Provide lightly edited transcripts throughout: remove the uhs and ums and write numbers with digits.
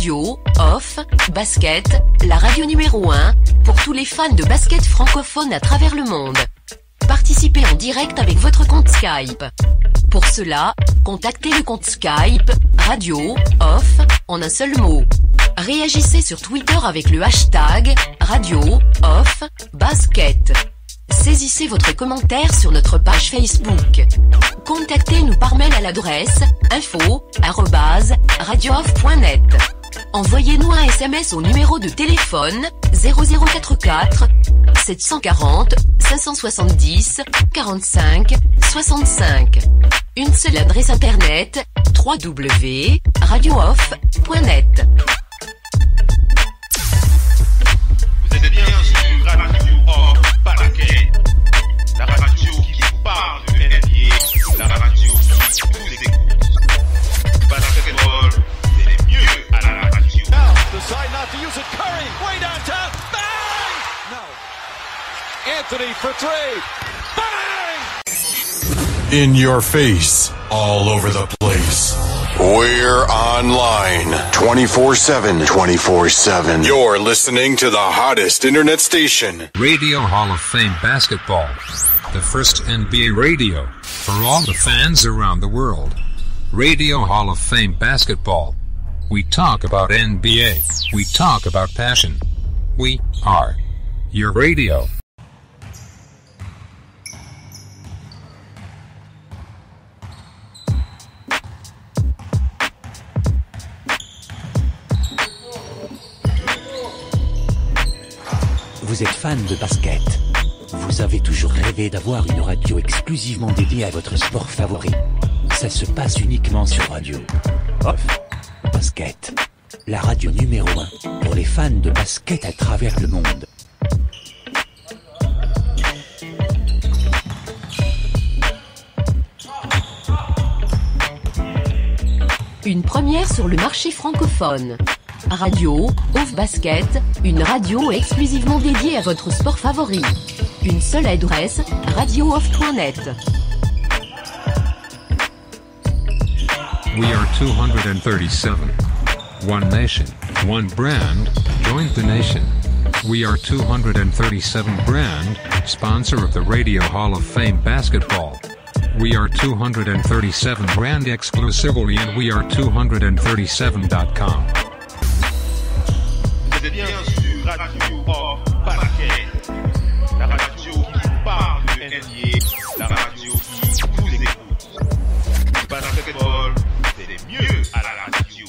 Radio, off, basket, la radio numéro 1, pour tous les fans de basket francophone à travers le monde. Participez en direct avec votre compte Skype. Pour cela, contactez le compte Skype, Radio, off, en un seul mot. Réagissez sur Twitter avec le hashtag, Radio, off, basket. Saisissez votre commentaire sur notre page Facebook. Contactez-nous par mail à l'adresse info@radiooff.net. Envoyez-nous un SMS au numéro de téléphone 0044 740 570 45 65. Une seule adresse internet www.radiooff.net. Vous êtes bien sur Radio Off Basket, la radio qui vous parle de NBA, la radio qui vous écoute. Basketball, c'est mieux à la radio. Now, decide not to use it. Curry, way downtown. Bang! No. Anthony for three. Bang! In your face, all over the place. We're online 24/7. 24/7. You're listening to the hottest internet station. Radio Hall of Fame Basketball. The first NBA radio for all the fans around the world. Radio Hall of Fame Basketball. We talk about NBA. We talk about passion. We are your radio. Vous êtes fan de basket. Vous avez toujours rêvé d'avoir une radio exclusivement dédiée à votre sport favori. Ça se passe uniquement sur Radio Off Basket, la radio numéro 1 pour les fans de basket à travers le monde. Une première sur le marché francophone. Radio Off Basket, une radio exclusivement dédiée à votre sport favori. Une seule adresse, radiooff.net. We are 237. One nation, one brand, join the nation. We are 237 brand, sponsor of the Radio Hall of Fame Basketball. We are 237 brand exclusively and we are 237.com. Vous êtes bien sur Radio Off Basket, la radio qui vous parle de NBA, la radio qui vous écoute. Basketball, c'est mieux à la radio.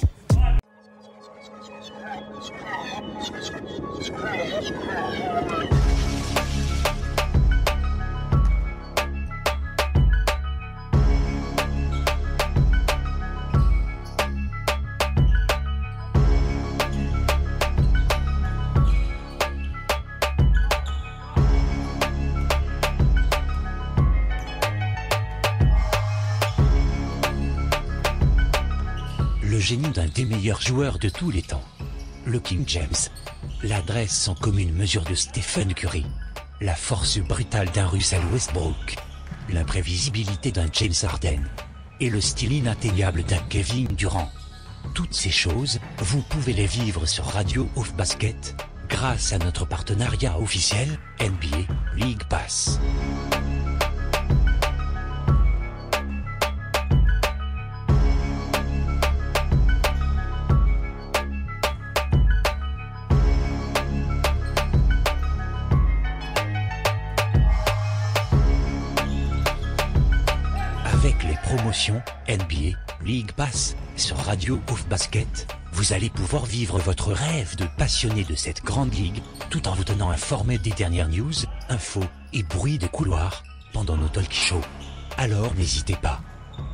Le génie d'un des meilleurs joueurs de tous les temps. Le King James. L'adresse sans commune mesure de Stephen Curry. La force brutale d'un Russell Westbrook. L'imprévisibilité d'un James Harden. Et le style inatteignable d'un Kevin Durant. Toutes ces choses, vous pouvez les vivre sur Radio Off Basket, grâce à notre partenariat officiel, NBA League Pass. Avec les promotions NBA League Pass sur Radio Off Basket, vous allez pouvoir vivre votre rêve de passionné de cette grande ligue, tout en vous tenant informé des dernières news, infos et bruits de couloir pendant nos talk shows. Alors n'hésitez pas.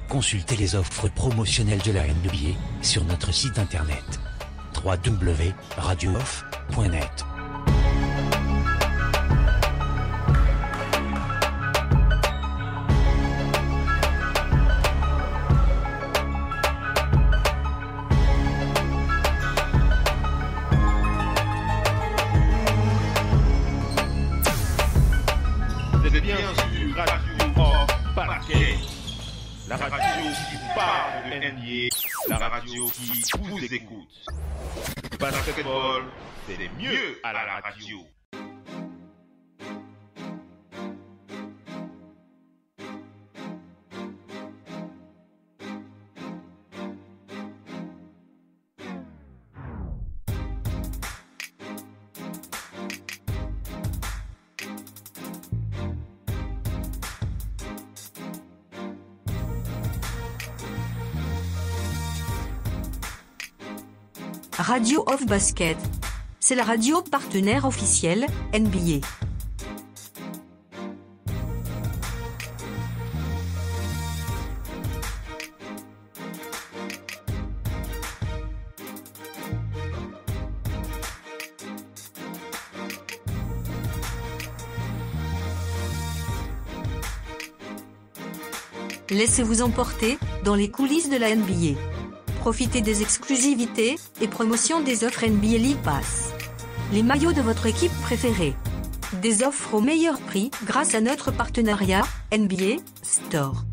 Consultez les offres promotionnelles de la NBA sur notre site internet www.radiooff.net. Vous êtes bien sur Radio Off Basket, la radio qui vous parle de NBA, la radio radio qui vous écoute. Basketball, c'est mieux à la radio. Radio of Basket. C'est la radio partenaire officielle, NBA. Laissez-vous emporter dans les coulisses de la NBA. Profitez des exclusivités et promotions des offres NBA League Pass. Les maillots de votre équipe préférée. Des offres au meilleur prix grâce à notre partenariat NBA Store.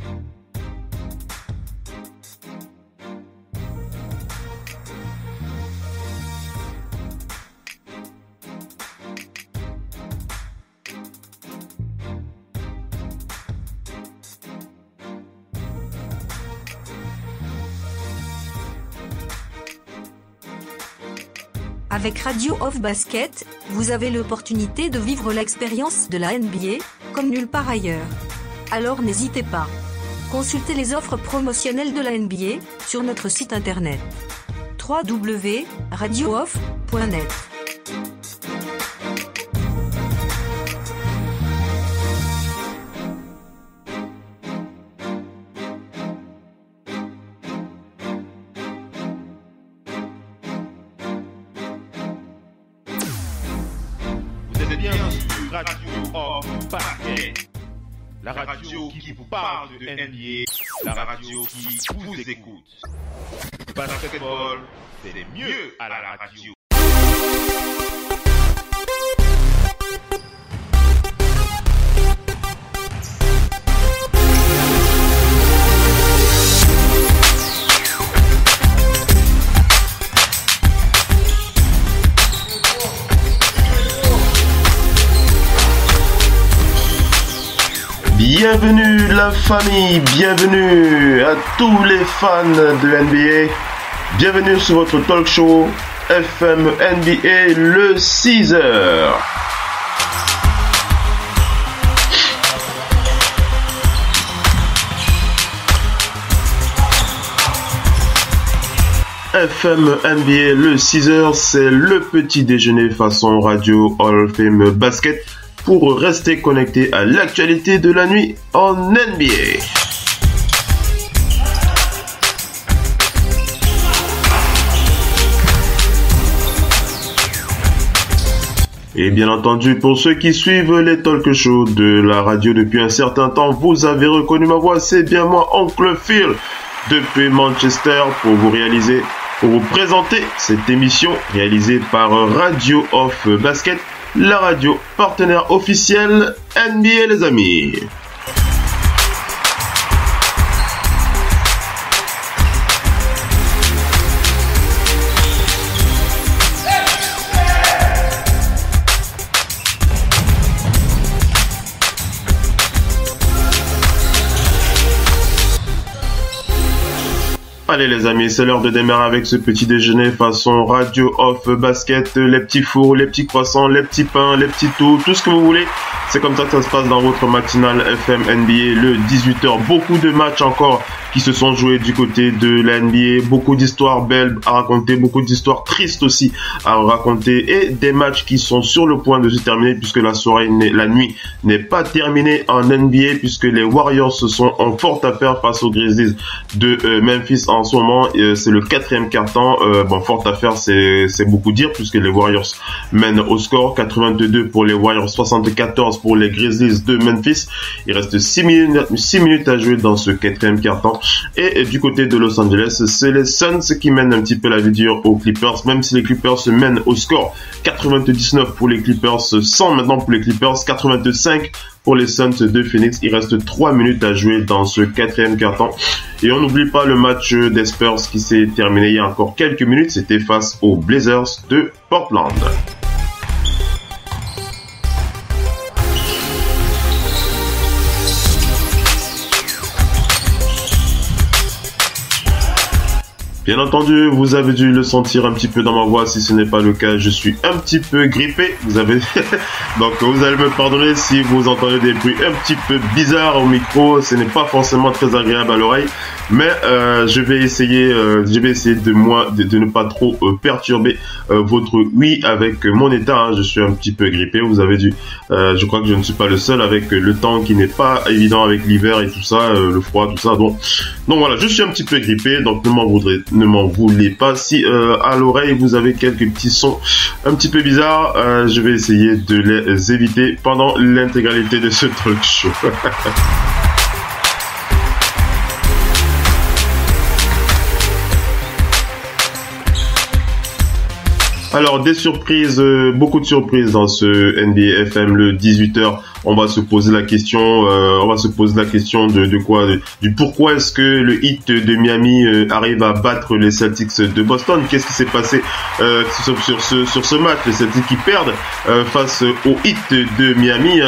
Avec Radio of Basket, vous avez l'opportunité de vivre l'expérience de la NBA, comme nulle part ailleurs. Alors n'hésitez pas. Consultez les offres promotionnelles de la NBA sur notre site internet www.radiooff.net. La radio qui vous parle de NBA, la radio qui vous écoute. Basketball, c'est mieux à la radio. Bienvenue la famille, bienvenue à tous les fans de NBA, bienvenue sur votre talk show FM NBA le 6h. FM NBA le 6h, c'est le petit déjeuner façon radio Hall of Fame Basket pour rester connecté à l'actualité de la nuit en NBA. Et bien entendu, pour ceux qui suivent les talk shows de la radio depuis un certain temps, vous avez reconnu ma voix, c'est bien moi, Oncle Phil, depuis Manchester, pour vous présenter cette émission réalisée par Radio of Basket, la radio partenaire officielle NBA les amis. Allez les amis, c'est l'heure de démarrer avec ce petit déjeuner façon Radio of Basket, les petits fours, les petits croissants, les petits pains, les petits tout ce que vous voulez. C'est comme ça que ça se passe dans votre matinale FM NBA le 18h. Beaucoup de matchs encore qui se sont joués du côté de la NBA, beaucoup d'histoires belles à raconter, beaucoup d'histoires tristes aussi à raconter et des matchs qui sont sur le point de se terminer puisque la nuit n'est pas terminée en NBA puisque les Warriors se sont en forte affaire face aux Grizzlies de Memphis en ce moment. C'est le 4e quart-temps. Forte affaire, c'est beaucoup dire puisque les Warriors mènent au score 82 pour les Warriors, 74 pour les Grizzlies de Memphis. Il reste 6 minutes à jouer dans ce 4e quart-temps. Et du côté de Los Angeles, c'est les Suns qui mènent un petit peu la vie dure aux Clippers, même si les Clippers se mènent au score 99 pour les Clippers, 100 maintenant pour les Clippers, 85 pour les Suns de Phoenix. Il reste 3 minutes à jouer dans ce 4e quart-temps. Et on n'oublie pas le match des Spurs qui s'est terminé il y a encore quelques minutes. C'était face aux Blazers de Portland. Bien entendu, vous avez dû le sentir un petit peu dans ma voix. Si ce n'est pas le cas, je suis un petit peu grippé. Donc vous allez me pardonner si vous entendez des bruits un petit peu bizarres au micro. Ce n'est pas forcément très agréable à l'oreille. Mais je vais essayer de ne pas trop perturber votre oui avec mon état. Hein. Je suis un petit peu grippé. Vous avez dû. Je crois que je ne suis pas le seul avec le temps qui n'est pas évident avec l'hiver et tout ça, le froid, tout ça. Donc voilà, je suis un petit peu grippé. Donc ne m'en voulez pas si à l'oreille vous avez quelques petits sons un petit peu bizarres. Je vais essayer de les éviter pendant l'intégralité de ce talk show. Alors des surprises, beaucoup de surprises dans ce NBA FM le 18h. On va se poser la question, de quoi, du pourquoi est-ce que le Heat de Miami arrive à battre les Celtics de Boston. Qu'est-ce qui s'est passé sur ce match? Les Celtics qui perdent face au Heat de Miami.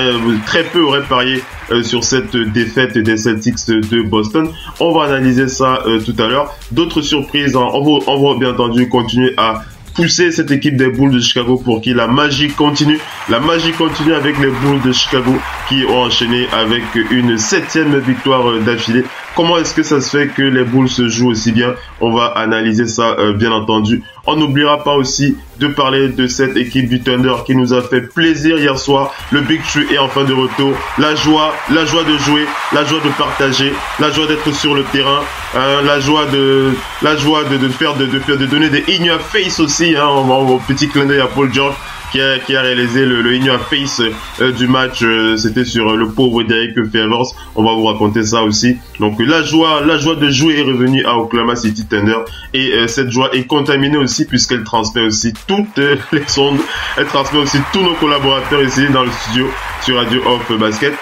Très peu auraient parié sur cette défaite des Celtics de Boston. On va analyser ça tout à l'heure. D'autres surprises, hein. On va bien entendu continuer à pousser cette équipe des Bulls de Chicago pour que la magie continue. La magie continue avec les Bulls de Chicago qui ont enchaîné avec une 7e victoire d'affilée. Comment est-ce que ça se fait que les Bulls se jouent aussi bien? On va analyser ça bien entendu. On n'oubliera pas aussi de parler de cette équipe du Thunder qui nous a fait plaisir hier soir. Le Big Tree est enfin de retour. La joie de jouer, la joie de partager, la joie d'être sur le terrain, la joie de donner des in your face aussi. Hein, petit clin d'œil à Paul George qui a réalisé le in your face du match. C'était sur le pauvre Derek Favors. On va vous raconter ça aussi. Donc la joie de jouer est revenue à Oklahoma City Thunder et cette joie est contaminée aussi puisqu'elle transmet aussi toutes les ondes. Elle transmet aussi tous nos collaborateurs ici dans le studio sur Radio Off Basket.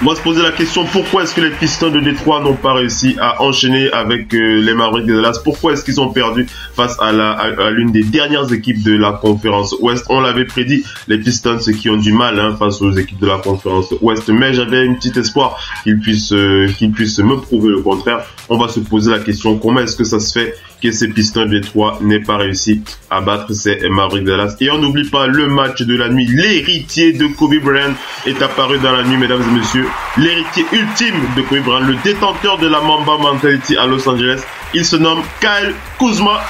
On va se poser la question, pourquoi est-ce que les Pistons de Détroit n'ont pas réussi à enchaîner avec les Mavericks de Dallas? Pourquoi est-ce qu'ils ont perdu face à l'une des dernières équipes de la conférence Ouest? On l'avait prédit, les Pistons qui ont du mal face aux équipes de la conférence Ouest, mais j'avais un petit espoir qu'ils puissent me prouver le contraire. On va se poser la question, comment est-ce que ça se fait que ces Pistons de Détroit n'aient pas réussi à battre ces Mavericks de Dallas? Et on n'oublie pas le match de la nuit. L'héritier de Kobe Bryant est apparu dans la nuit, mesdames et messieurs. L'héritier ultime de Kobe Bryant, le détenteur de la Mamba Mentality à Los Angeles. Il se nomme Kyle Kuzma.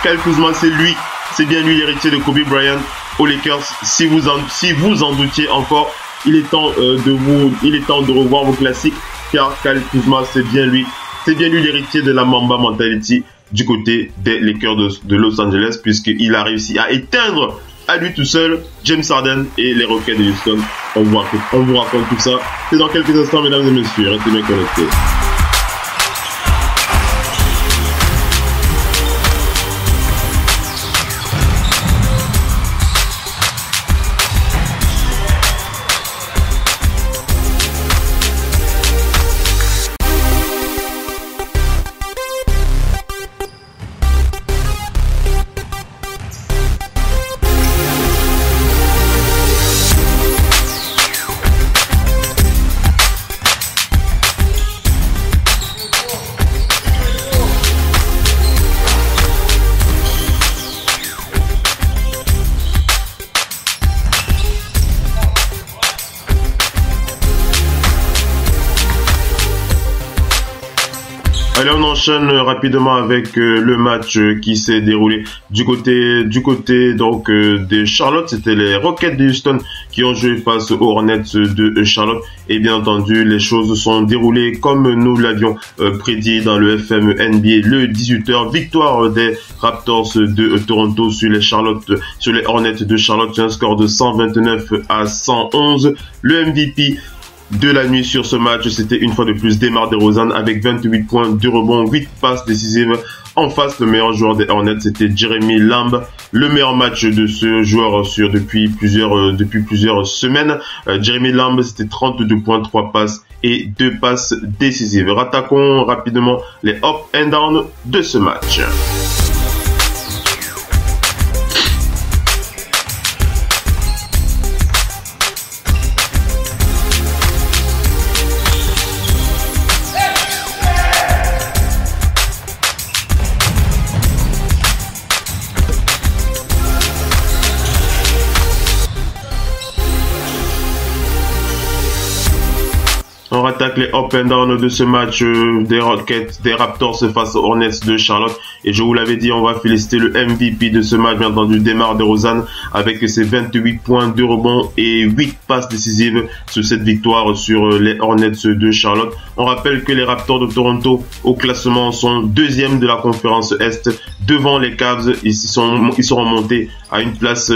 Kyle Kuzma, c'est lui. C'est bien lui l'héritier de Kobe Bryant aux Lakers. Si vous en doutiez encore, il est temps de revoir vos classiques. Car Kyle Kuzma, c'est bien lui. C'est bien lui l'héritier de la Mamba Mentality du côté des Lakers de Los Angeles, puisqu'il a réussi à éteindre à lui tout seul James Harden et les Rockets de Houston. On vous raconte tout ça. C'est dans quelques instants, mesdames et messieurs. Restez bien connectés. Allez, on enchaîne rapidement avec le match qui s'est déroulé du côté donc de Charlotte. C'était les Rockets de Houston qui ont joué face aux Hornets de Charlotte. Et bien entendu, les choses sont déroulées comme nous l'avions prédit dans le FM NBA le 18h. Victoire des Raptors de Toronto sur les Hornets de Charlotte sur un score de 129-111. Le MVP de la nuit sur ce match, c'était une fois de plus DeMar DeRozan avec 28 points, 2 rebonds, 8 passes décisives En face, le meilleur joueur des Hornets, c'était Jeremy Lamb. Le meilleur match de ce joueur depuis plusieurs semaines. Jeremy Lamb, c'était 32 points, 3 passes et 2 passes décisives. Attaquons rapidement les up and down de ce match. On attaque les up and down de ce match des Rockets, des Raptors face aux Hornets de Charlotte. Et je vous l'avais dit, on va féliciter le MVP de ce match, bien entendu, DeMar DeRozan, avec ses 28 points, 2 rebonds et 8 passes décisives sur cette victoire sur les Hornets de Charlotte. On rappelle que les Raptors de Toronto, au classement, sont deuxième de la conférence Est, devant les Cavs. Ils seront montés à une place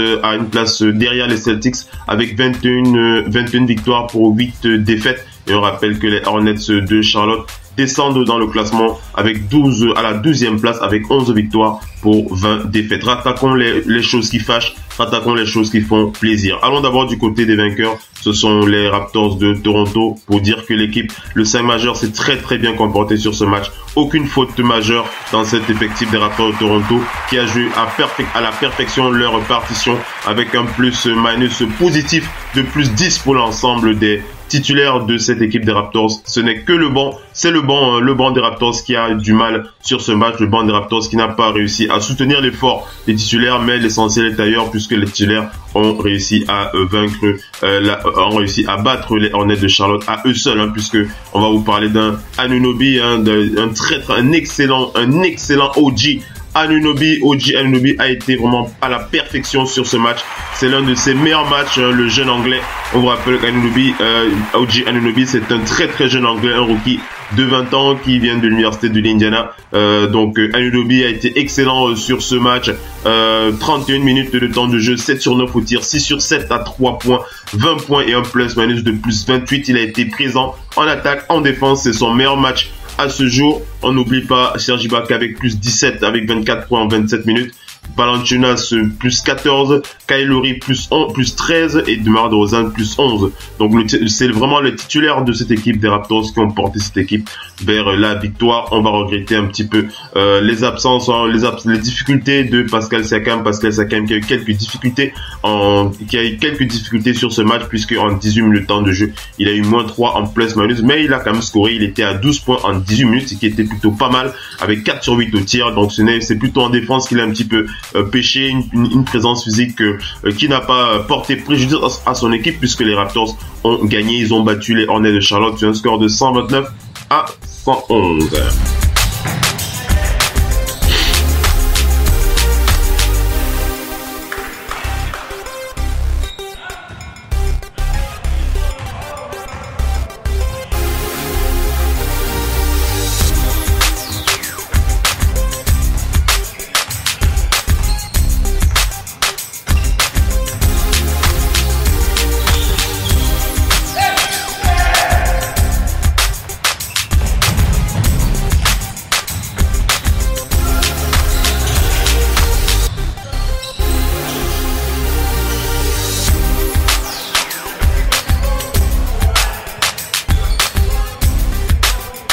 derrière les Celtics, avec 21 victoires pour 8 défaites. Et on rappelle que les Hornets de Charlotte descendent dans le classement avec 12 à la 12e place avec 11 victoires pour 20 défaites. Rattaquons les choses qui fâchent, rattaquons les choses qui font plaisir. Allons d'abord du côté des vainqueurs, ce sont les Raptors de Toronto, pour dire que l'équipe, le 5 majeur, s'est très bien comporté sur ce match. Aucune faute majeure dans cet effectif des Raptors de Toronto qui a joué à la perfection leur partition avec un plus-minus positif de plus 10 pour l'ensemble des titulaire de cette équipe des Raptors. Ce n'est que le banc des Raptors qui a du mal sur ce match, le banc des Raptors qui n'a pas réussi à soutenir l'effort des titulaires, mais l'essentiel est ailleurs puisque les titulaires ont réussi à battre les Hornets de Charlotte à eux seuls, puisque on va vous parler d'un Anunoby, un excellent OG. OG Anunoby a été vraiment à la perfection sur ce match. C'est l'un de ses meilleurs matchs, le jeune anglais. On vous rappelle qu'Anunoby, OG Anunoby, c'est un très jeune anglais, un rookie de 20 ans qui vient de l'université de l'Indiana. Donc Anunoby a été excellent sur ce match. 31 minutes de temps de jeu, 7 sur 9 au tir, 6 sur 7 à 3 points, 20 points et un plus-minus de plus 28. Il a été présent en attaque, en défense. C'est son meilleur match à ce jour. On n'oublie pas Serge Ibaka avec plus 17, avec 24 points en 27 minutes. Valanciunas plus 14, Kyle Lowry plus 13 et DeMar DeRozan plus 11. Donc c'est vraiment les titulaires de cette équipe des Raptors qui ont porté cette équipe vers la victoire. On va regretter un petit peu les absences, les difficultés de Pascal Siakam qui a eu quelques difficultés sur ce match, puisque en 18 minutes de temps de jeu, il a eu moins 3 en plus-minus, mais il a quand même scoré. Il était à 12 points en 18 minutes, ce qui était plutôt pas mal, avec 4 sur 8 au tir. Donc c'est plutôt en défense qu'il a un petit peu pêché, une présence physique qui n'a pas porté préjudice à son équipe, puisque les Raptors ont gagné. Ils ont battu les Hornets de Charlotte sur un score de 129 à 111.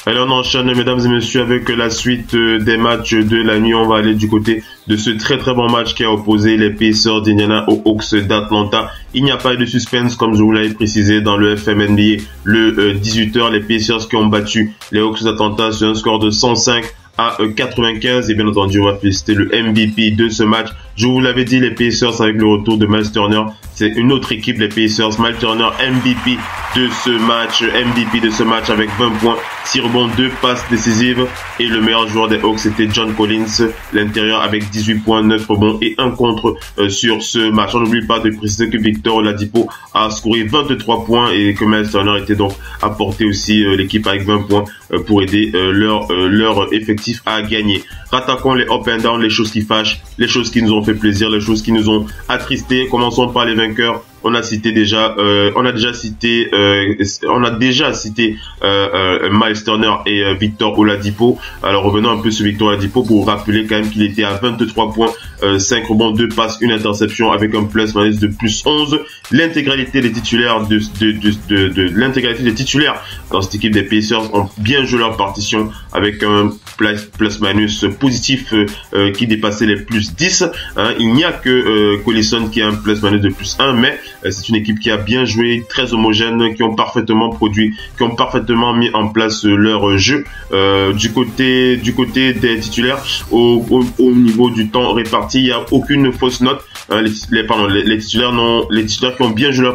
Allez, on enchaîne, mesdames et messieurs, avec la suite des matchs de la nuit. On va aller du côté de ce très bon match qui a opposé les Pacers d'Indiana aux Hawks d'Atlanta. Il n'y a pas de suspense, comme je vous l'avais précisé dans le FM NBA. Le 18h, les Pacers qui ont battu les Hawks d'Atlanta sur un score de 105 à 95, et bien entendu on va féliciter le MVP de ce match. Je vous l'avais dit, les Pacers avec le retour de Miles Turner, c'est une autre équipe, les Pacers. Miles Turner MVP de ce match avec 20 points, 6 rebonds, 2 passes décisives, et le meilleur joueur des Hawks c'était John Collins, l'intérieur, avec 18 points, 9 rebonds et 1 contre sur ce match. On n'oublie pas de préciser que Victor Oladipo a scoré 23 points et que Miles Turner était donc apporté aussi l'équipe avec 20 points pour aider leur effectif à gagner. Rattaquons les up and down, les choses qui fâchent, les choses qui nous ont fait plaisir, les choses qui nous ont attristés. Commençons par les vainqueurs. On a déjà cité Miles Turner et Victor Oladipo. Alors revenons un peu sur Victor Oladipo pour rappeler quand même qu'il était à 23 points, 5 rebonds, 2 passes, 1 interception avec un plus-minus de plus 11. L'intégralité des titulaires dans cette équipe des Pacers ont bien joué leur partition avec un plus-minus positif qui dépassait les plus 10. Il n'y a que Collison qui a un plus-minus de plus 1, mais c'est une équipe qui a bien joué, très homogène, qui ont parfaitement produit, qui ont parfaitement mis en place leur jeu. Du côté des titulaires, au niveau du temps réparti, il n'y a aucune fausse note. Les titulaires qui ont bien joué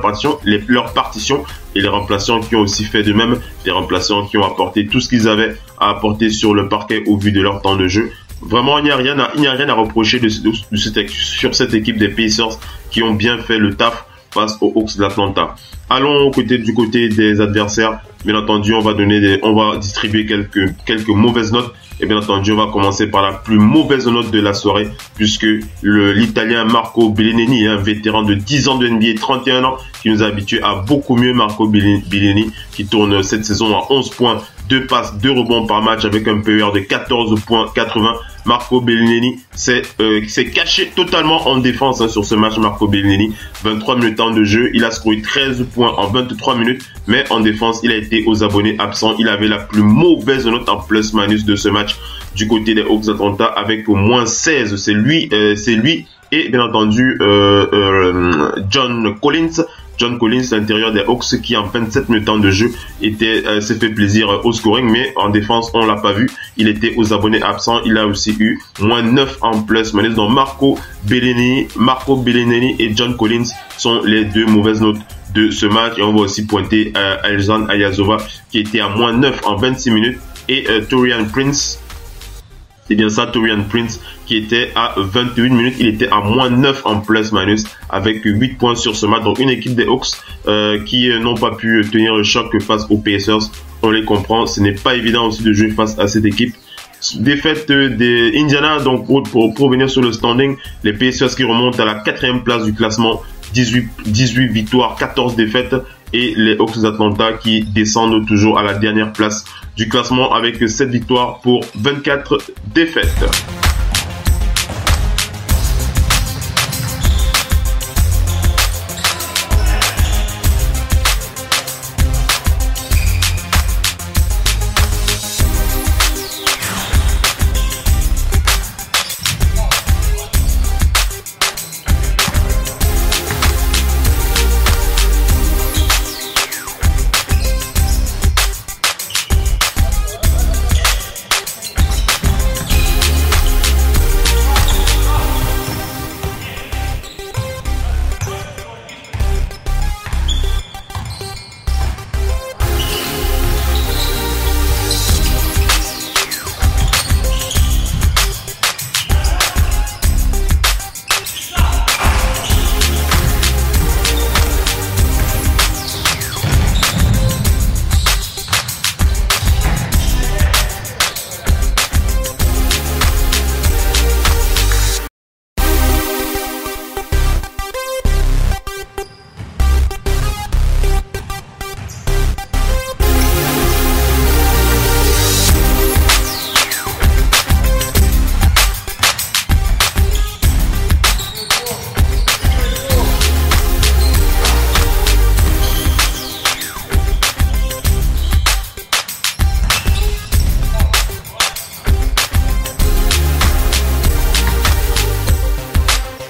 leur partition et les remplaçants qui ont aussi fait de même, les remplaçants qui ont apporté tout ce qu'ils avaient à apporter sur le parquet au vu de leur temps de jeu. Vraiment, il n'y a rien à reprocher sur cette équipe des Pacers qui ont bien fait le taf face aux Hawks d'Atlanta. Allons du côté des adversaires. Bien entendu, on va distribuer quelques mauvaises notes. Et bien entendu, on va commencer par la plus mauvaise note de la soirée, puisque l'Italien Marco Bellinelli, un vétéran de 10 ans de NBA, 31 ans, qui nous a habitués à beaucoup mieux. Marco Bellinelli, qui tourne cette saison à 11 points, 2 passes, 2 rebonds par match avec un PER de 14,80. Marco Bellinelli s'est caché totalement en défense sur ce match. Marco Bellinelli, 23 minutes de temps de jeu, il a scoré 13 points en 23 minutes, mais en défense, il a été aux abonnés absents. Il avait la plus mauvaise note en plus-minus de ce match du côté des Hawks d'Atlanta avec au moins 16. C'est lui et bien entendu John Collins, l'intérieur des Hawks, qui en 27 minutes de temps de jeu s'est fait plaisir au scoring, mais en défense on l'a pas vu. Il était aux abonnés absents. Il a aussi eu moins 9 en plus-minus. Donc Marco Bellinelli et John Collins sont les deux mauvaises notes de ce match. Et on va aussi pointer Elzan Ayazova qui était à moins 9 en 26 minutes et Taurean Prince. C'est bien ça, Taurean Prince, qui était à 28 minutes. Il était à moins 9 en plus-minus avec 8 points sur ce match. Donc une équipe des Hawks qui n'ont pas pu tenir le choc face aux Pacers. On les comprend. Ce n'est pas évident aussi de jouer face à cette équipe. Défaite des Indiana. Donc pour revenir sur le standing, les Pacers qui remontent à la 4e place du classement. 18 victoires, 14 défaites. Et les Hawks d'Atlanta qui descendent toujours à la dernière place du classement avec 7 victoires pour 24 défaites.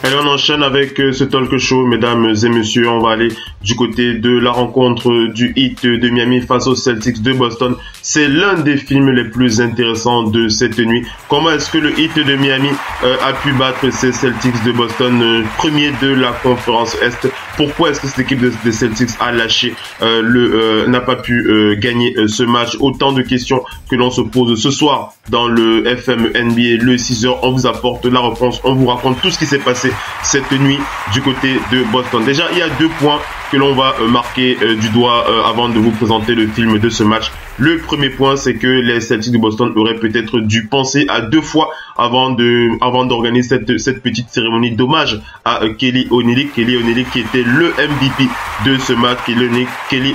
Allez, on enchaîne avec ce talk show, mesdames et messieurs. On va aller du côté de la rencontre du Heat de Miami face aux Celtics de Boston. C'est l'un des films les plus intéressants de cette nuit. Comment est-ce que le Heat de Miami a pu battre ces Celtics de Boston, premier de la conférence Est? Pourquoi est-ce que cette équipe des Celtics a lâché, n'a pas pu gagner ce match? Autant de questions que l'on se pose ce soir dans le FM NBA, le 6h. On vous apporte la réponse, on vous raconte tout ce qui s'est passé cette nuit du côté de Boston. Déjà, il y a 2 points que l'on va marquer du doigt avant de vous présenter le film de ce match. Le premier point, c'est que les Celtics de Boston auraient peut-être dû penser à 2 fois avant d'organiser cette petite cérémonie d'hommage à Kelly Olynyk. Kelly Olynyk qui était le MVP de ce match. Kelly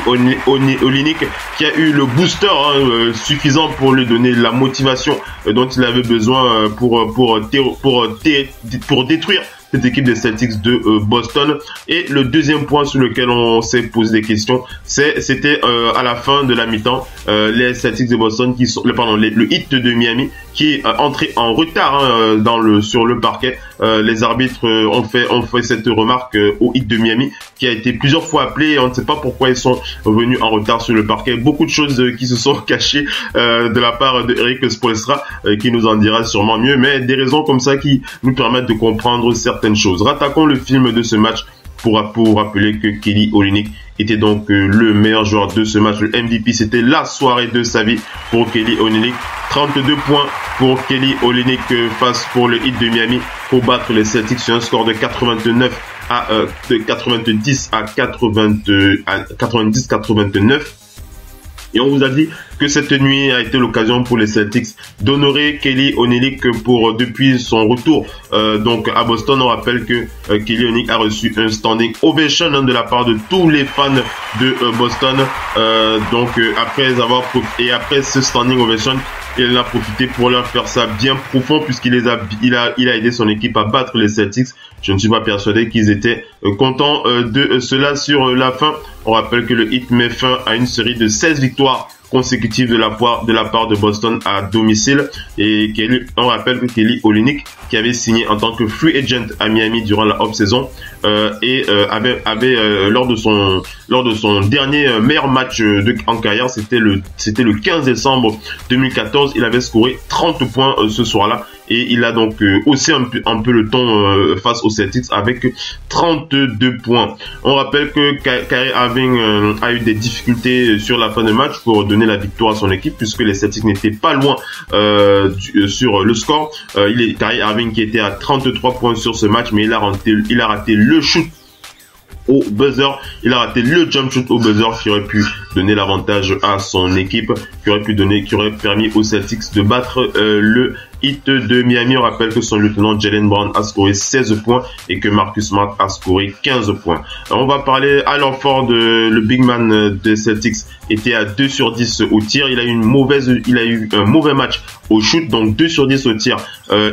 Olynyk qui a eu le booster suffisant pour lui donner la motivation dont il avait besoin pour détruire cette équipe des Celtics de Boston. Et le deuxième point sur lequel on s'est posé des questions, c'était à la fin de la mi-temps, les Celtics de Boston qui sont, le Heat de Miami qui est entré en retard sur le parquet. Les arbitres ont fait cette remarque au Heat de Miami qui a été plusieurs fois appelé et on ne sait pas pourquoi ils sont venus en retard sur le parquet. Beaucoup de choses qui se sont cachées de la part de Eric Spoelstra qui nous en dira sûrement mieux, mais des raisons comme ça qui nous permettent de comprendre certaines choses. Rattaquons le film de ce match pour rappeler que Kelly Olynyk était donc le meilleur joueur de ce match. Le MVP, c'était la soirée de sa vie pour Kelly Olynyk. 32 points pour Kelly Olynyk face pour le Heat de Miami pour battre les Celtics sur un score de 90 à 89. Et on vous a dit que cette nuit a été l'occasion pour les Celtics d'honorer Kelly Olynyk depuis son retour donc à Boston. On rappelle que Kelly Olynyk a reçu un standing ovation de la part de tous les fans de Boston. Après ce standing ovation, il en a profité pour leur faire ça bien profond puisqu'il a aidé son équipe à battre les Celtics. Je ne suis pas persuadé qu'ils étaient contents de cela sur la fin. On rappelle que le Heat met fin à une série de 16 victoires consécutives de la part de Boston à domicile. Et on rappelle que Kelly Olynyk, qui avait signé en tant que free agent à Miami durant la off-saison, avait lors de son dernier meilleur match en carrière, c'était le 15 décembre 2014, il avait scoré 30 points ce soir-là. Et il a donc haussé un peu le ton face aux Celtics avec 32 points. On rappelle que Kyrie Irving a eu des difficultés sur la fin de match pour donner la victoire à son équipe puisque les Celtics n'étaient pas loin sur le score. Kyrie Irving qui était à 33 points sur ce match, mais il a raté le shoot au buzzer. Il a raté le jump shoot au buzzer qui aurait pu donner l'avantage à son équipe, qui aurait permis aux Celtics de battre le Heat de Miami. On rappelle que son lieutenant Jaylen Brown a scoré 16 points et que Marcus Smart a scoré 15 points. On va parler à l'enfort le big man des Celtics était à 2 sur 10 au tir. Il a eu un mauvais match au shoot, donc 2 sur 10 au tir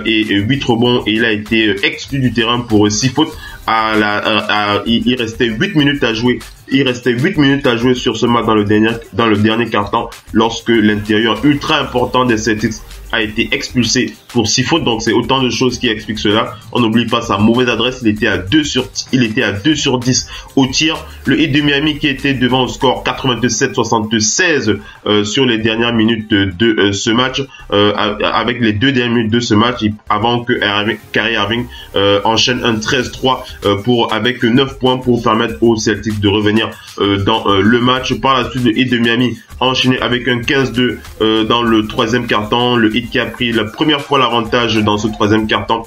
et 8 rebonds, et il a été exclu du terrain pour 6 fautes. Il restait 8 minutes à jouer. Il restait 8 minutes à jouer sur ce match dans le dernier quart-temps lorsque l'intérieur ultra important des Celtics a été expulsé pour 6 fautes. Donc c'est autant de choses qui expliquent cela. On n'oublie pas sa mauvaise adresse. Il était à 2 sur 10 au tir. Le Heat de Miami qui était devant au score 87-76 sur les dernières minutes de ce match, avec les 2 dernières minutes de ce match, avant que Kyrie Irving enchaîne un 13-3 avec 9 points pour permettre aux Celtics de revenir dans le match. Par la suite, le Heat de Miami a enchaîné avec un 15-2 dans le 3e quart-temps. Le Heat qui a pris la première fois l'avantage dans ce 3e quart-temps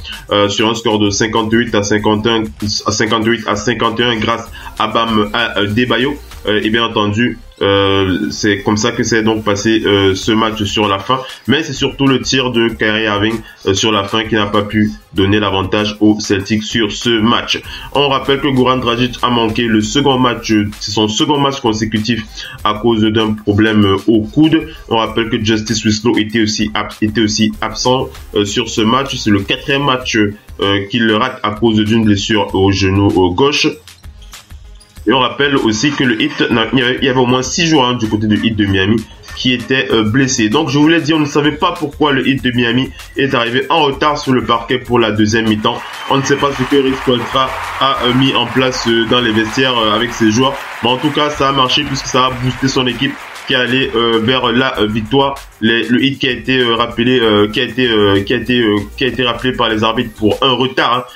sur un score de 58 à 51 grâce à Bam Adebayo. Et bien entendu, c'est comme ça que c'est donc passé ce match sur la fin, mais c'est surtout le tir de Kyrie Irving sur la fin qui n'a pas pu donner l'avantage aux Celtics sur ce match. On rappelle que Goran Dragic a manqué c'est son second match consécutif à cause d'un problème au coude. On rappelle que Justice Winslow était aussi absent sur ce match. C'est le 4e match qu'il rate à cause d'une blessure au genou gauche. Et on rappelle aussi que le Heat, il y avait au moins 6 joueurs du côté du Heat de Miami qui étaient blessés. Donc je vous l'ai dit, on ne savait pas pourquoi le Heat de Miami est arrivé en retard sur le parquet pour la 2e mi-temps. On ne sait pas ce que Eric Spoelstra a mis en place dans les vestiaires avec ses joueurs. Mais en tout cas, ça a marché puisque ça a boosté son équipe qui allait vers la victoire. Le Heat qui a été rappelé, qui a été rappelé par les arbitres pour un retard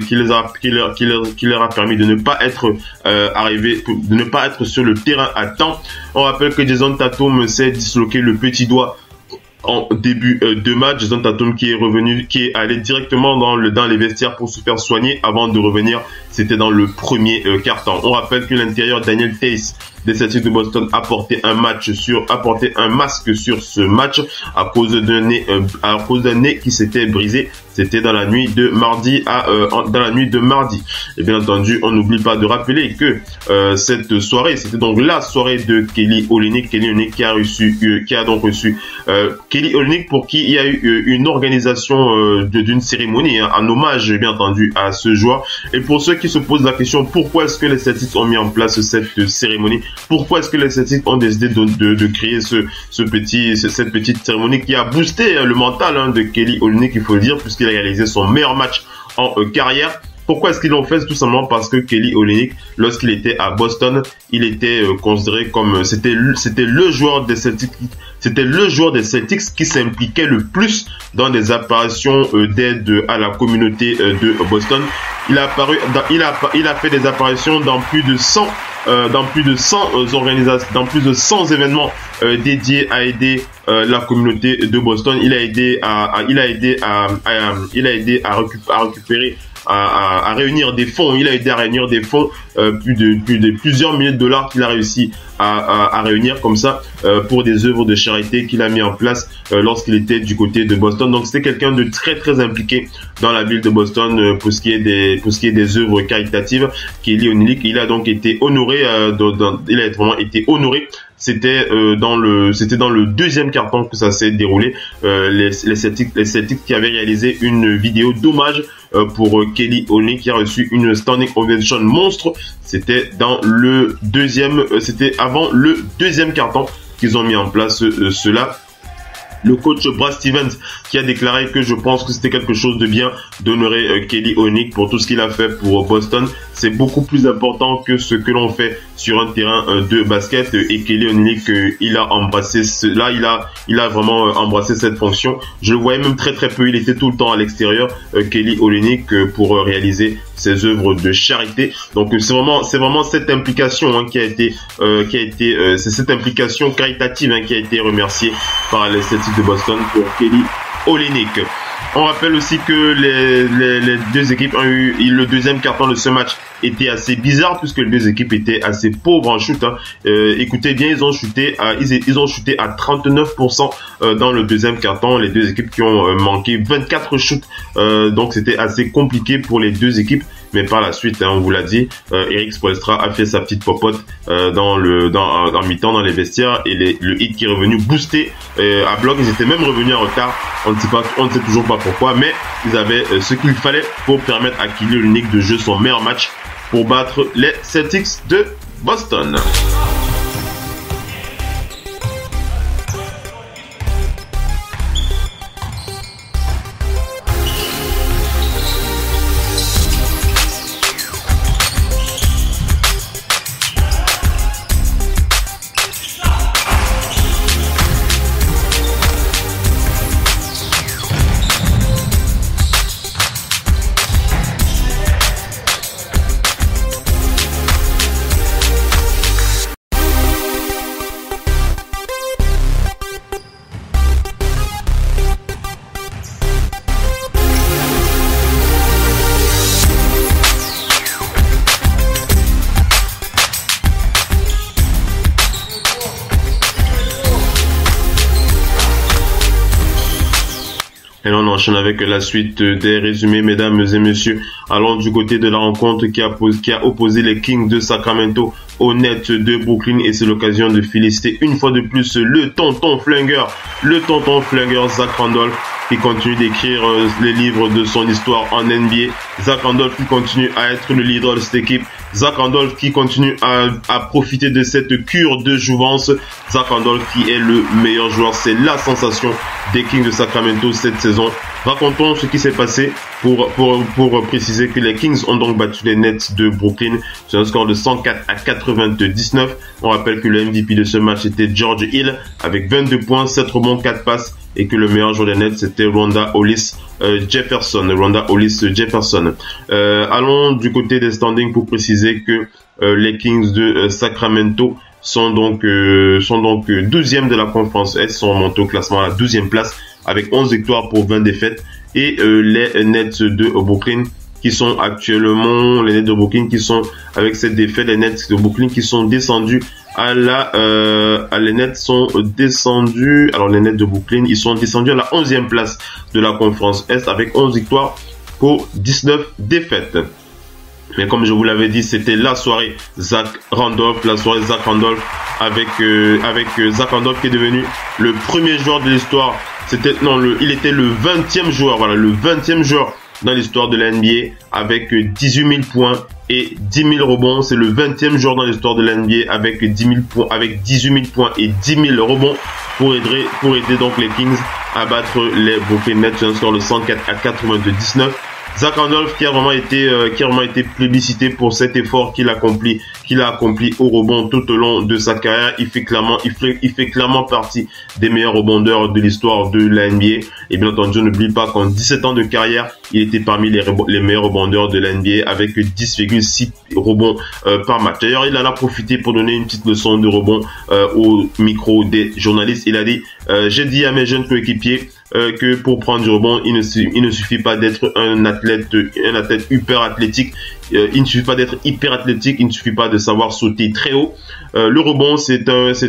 qui leur a permis de ne pas être de ne pas être sur le terrain à temps. On rappelle que Jason Tatum s'est disloqué le petit doigt en début de match. Jason Tatum qui est allé directement dans les vestiaires pour se faire soigner avant de revenir. C'était dans le premier quart-temps. On rappelle que l'intérieur Daniel Theis des Celtics de Boston a porté un masque sur ce match à cause d'un nez qui s'était brisé. C'était dans la nuit de mardi Et bien entendu, on n'oublie pas de rappeler que cette soirée, c'était donc la soirée de Kelly Olynyk. Kelly Olynyk qui a donc reçu Kelly Olynyk, pour qui il y a eu une organisation d'une cérémonie en hommage, bien entendu, à ce joueur. Et pour ceux qui se posent la question, pourquoi est-ce que les Celtics ont mis en place cette cérémonie? Pourquoi est-ce que les Celtics ont décidé de créer cette petite cérémonie qui a boosté le mental de Kelly Olynyk, il faut le dire, puisqu'il a réalisé son meilleur match en carrière? Pourquoi est-ce qu'ils l'ont fait? Tout simplement parce que Kelly Olynyk, lorsqu'il était à Boston, il était considéré comme c'était le joueur des Celtics qui s'impliquait le plus dans des apparitions d'aide à la communauté de Boston. Il a fait des apparitions dans plus de 100 organisations, dans plus de 100 événements dédiés à aider la communauté de Boston. Il a aidé à réunir des fonds. Il a aidé à réunir des fonds, plusieurs milliers de dollars qu'il a réussi à réunir comme ça pour des œuvres de charité qu'il a mis en place lorsqu'il était du côté de Boston. Donc c'était quelqu'un de très très impliqué dans la ville de Boston pour ce qui est des œuvres caritatives. Kelly Olynyk, il a donc été honoré, il a vraiment été honoré. C'était dans le deuxième quart-temps que ça s'est déroulé. Les Celtics qui avaient réalisé une vidéo d'hommage pour Kelly Olynyk, qui a reçu une standing ovation monstre. C'était avant le deuxième quart-temps qu'ils ont mis en place cela. Le coach Brad Stevens qui a déclaré que je pense que c'était quelque chose de bien d'honorer Kelly Olynyk pour tout ce qu'il a fait pour Boston. C'est beaucoup plus important que ce que l'on fait sur un terrain de basket. Et Kelly Olynyk, il a embrassé cela, il a vraiment embrassé cette fonction. Je le voyais même très très peu, il était tout le temps à l'extérieur, Kelly Olynyk, pour réaliser ses œuvres de charité. Donc c'est vraiment cette implication c'est cette implication caritative qui a été remerciée par les Celtics de Boston pour Kelly Olynyk. On rappelle aussi que les deux équipes ont eu le deuxième quart-temps de ce match était assez bizarre puisque les deux équipes étaient assez pauvres en shoot. Écoutez bien, ils ont chuté à 39% dans le deuxième quart-temps. Les deux équipes qui ont manqué 24 shoots. Donc c'était assez compliqué pour les deux équipes. Mais par la suite, on vous l'a dit, Eric Spoelstra a fait sa petite popote en mi-temps dans les vestiaires et le hit qui est revenu boosté à bloc. Ils étaient même revenus en retard. On ne sait toujours pas pourquoi, mais ils avaient ce qu'il fallait pour permettre à Kelly Olynyk de jouer son meilleur match pour battre les Celtics de Boston. Et là, on enchaîne avec la suite des résumés, mesdames et messieurs. Allons du côté de la rencontre qui a opposé les Kings de Sacramento aux Nets de Brooklyn. Et c'est l'occasion de féliciter une fois de plus le tonton flingueur Zach Randolph, qui continue d'écrire les livres de son histoire en NBA. Zach Randolph qui continue à être le leader de cette équipe. Zach Randolph qui continue à profiter de cette cure de jouvence. Zach Randolph qui est le meilleur joueur. C'est la sensation des Kings de Sacramento cette saison. Racontons ce qui s'est passé pour préciser que les Kings ont donc battu les Nets de Brooklyn sur un score de 104-99. On rappelle que le MVP de ce match était George Hill avec 22 points, 7 rebonds, 4 passes et que le meilleur joueur des Nets c'était Ronda Hollis Jefferson. Allons du côté des standings pour préciser que les Kings de Sacramento sont donc 12e de la conférence Est, sont remontés au classement à la 12e place avec 11 victoires pour 20 défaites. Et les Nets de Brooklyn qui sont actuellement, les Nets de Brooklyn qui sont avec cette défaite, les Nets de Brooklyn qui sont descendus les Nets sont descendus, alors les Nets de Brooklyn, ils sont descendus à la 11e place de la conférence Est avec 11 victoires pour 19 défaites. Mais comme je vous l'avais dit, c'était la soirée Zach Randolph avec Zach Randolph qui est devenu le premier joueur de l'histoire. Il était le 20e joueur, voilà, le 20e joueur dans l'histoire de la NBA avec 18 000 points et 10 000 rebonds. C'est le 20e joueur dans l'histoire de la NBA avec 18 000 points et 10 000 rebonds pour aider donc les Kings à battre les Brooklyn Nets sur un score de 104-99. Zach Randolph qui a vraiment été plébiscité pour cet effort qu'il a accompli au rebond tout au long de sa carrière. Il fait clairement partie des meilleurs rebondeurs de l'histoire de la NBA. Et bien entendu, n'oublie pas qu'en 17 ans de carrière, il était parmi les meilleurs rebondeurs de la NBA avec 10,6 rebonds par match. D'ailleurs, il en a profité pour donner une petite leçon de rebond au micro des journalistes. Il a dit j'ai dit à mes jeunes coéquipiers que pour prendre du rebond, il ne suffit pas d'être un athlète hyper athlétique. Il ne suffit pas d'être hyper athlétique, il ne suffit pas de savoir sauter très haut. Le rebond, c'est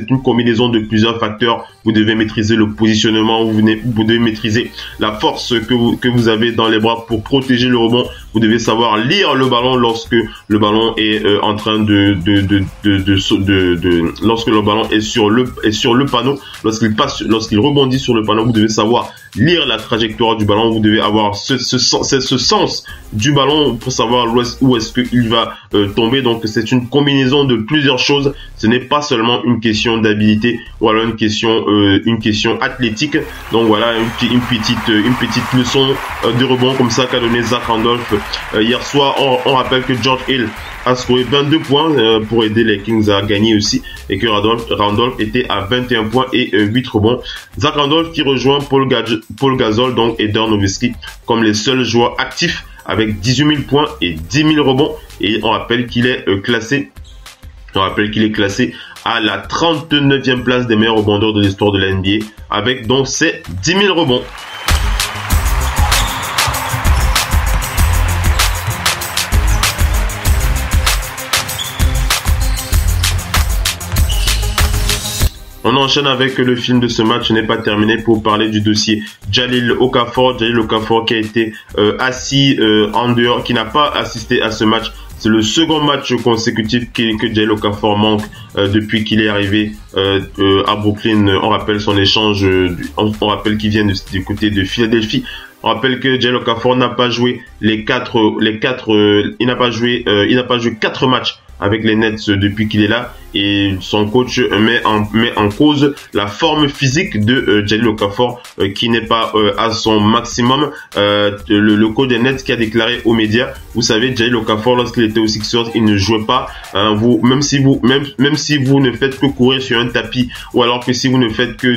une combinaison de plusieurs facteurs. Vous devez maîtriser le positionnement, vous devez maîtriser la force que vous avez dans les bras pour protéger le rebond. Vous devez savoir lire le ballon lorsque le ballon est en train lorsque le ballon est sur le panneau, lorsqu'il rebondit sur le panneau, vous devez savoir lire la trajectoire du ballon. Vous devez avoir ce sens du ballon pour savoir où est-ce qu'il va tomber. Donc c'est une combinaison de plusieurs choses. Ce n'est pas seulement une question d'habilité ou alors une question athlétique. Donc voilà une petite leçon de rebond comme ça qu'a donné Zach Randolph hier soir. On rappelle que George Hill a scoré 22 points pour aider les Kings à gagner aussi, et que Randolph était à 21 points et 8 rebonds. Zach Randolph qui rejoint Paul Gasol donc et Dirk Nowitzki comme les seuls joueurs actifs avec 18 000 points et 10 000 rebonds. Et on rappelle qu'il est classé à la 39e place des meilleurs rebondeurs de l'histoire de la NBA avec donc ses 10 000 rebonds. On enchaîne avec le film de ce match. Ce n'est pas terminé pour parler du dossier Jahlil Okafor. Jahlil Okafor qui a été assis en dehors, qui n'a pas assisté à ce match. C'est le second match consécutif que Jahlil Okafor manque depuis qu'il est arrivé à Brooklyn. On rappelle son échange, on rappelle qu'il vient du côté de Philadelphie. On rappelle que Jahlil Okafor n'a pas joué il n'a pas joué 4 matchs avec les Nets depuis qu'il est là, et son coach met en cause la forme physique de Jahlil Okafor qui n'est pas à son maximum. Le coach des Nets qui a déclaré aux médias, vous savez, Jahlil Okafor lorsqu'il était aux Sixers, il ne jouait pas. Même si vous ne faites que courir sur un tapis, ou alors que si vous ne faites que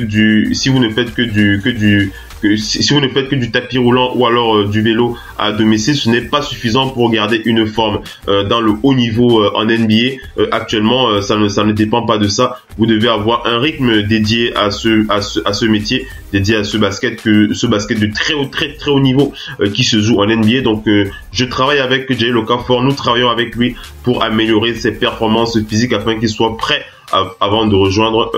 du tapis roulant ou alors du vélo à domicile, ce n'est pas suffisant pour garder une forme dans le haut niveau en NBA. Actuellement, ça ne dépend pas de ça. Vous devez avoir un rythme dédié à ce métier, dédié à ce basket de très haut niveau qui se joue en NBA. Donc je travaille avec Jahlil Okafor, nous travaillons avec lui pour améliorer ses performances physiques afin qu'il soit prêt avant de rejoindre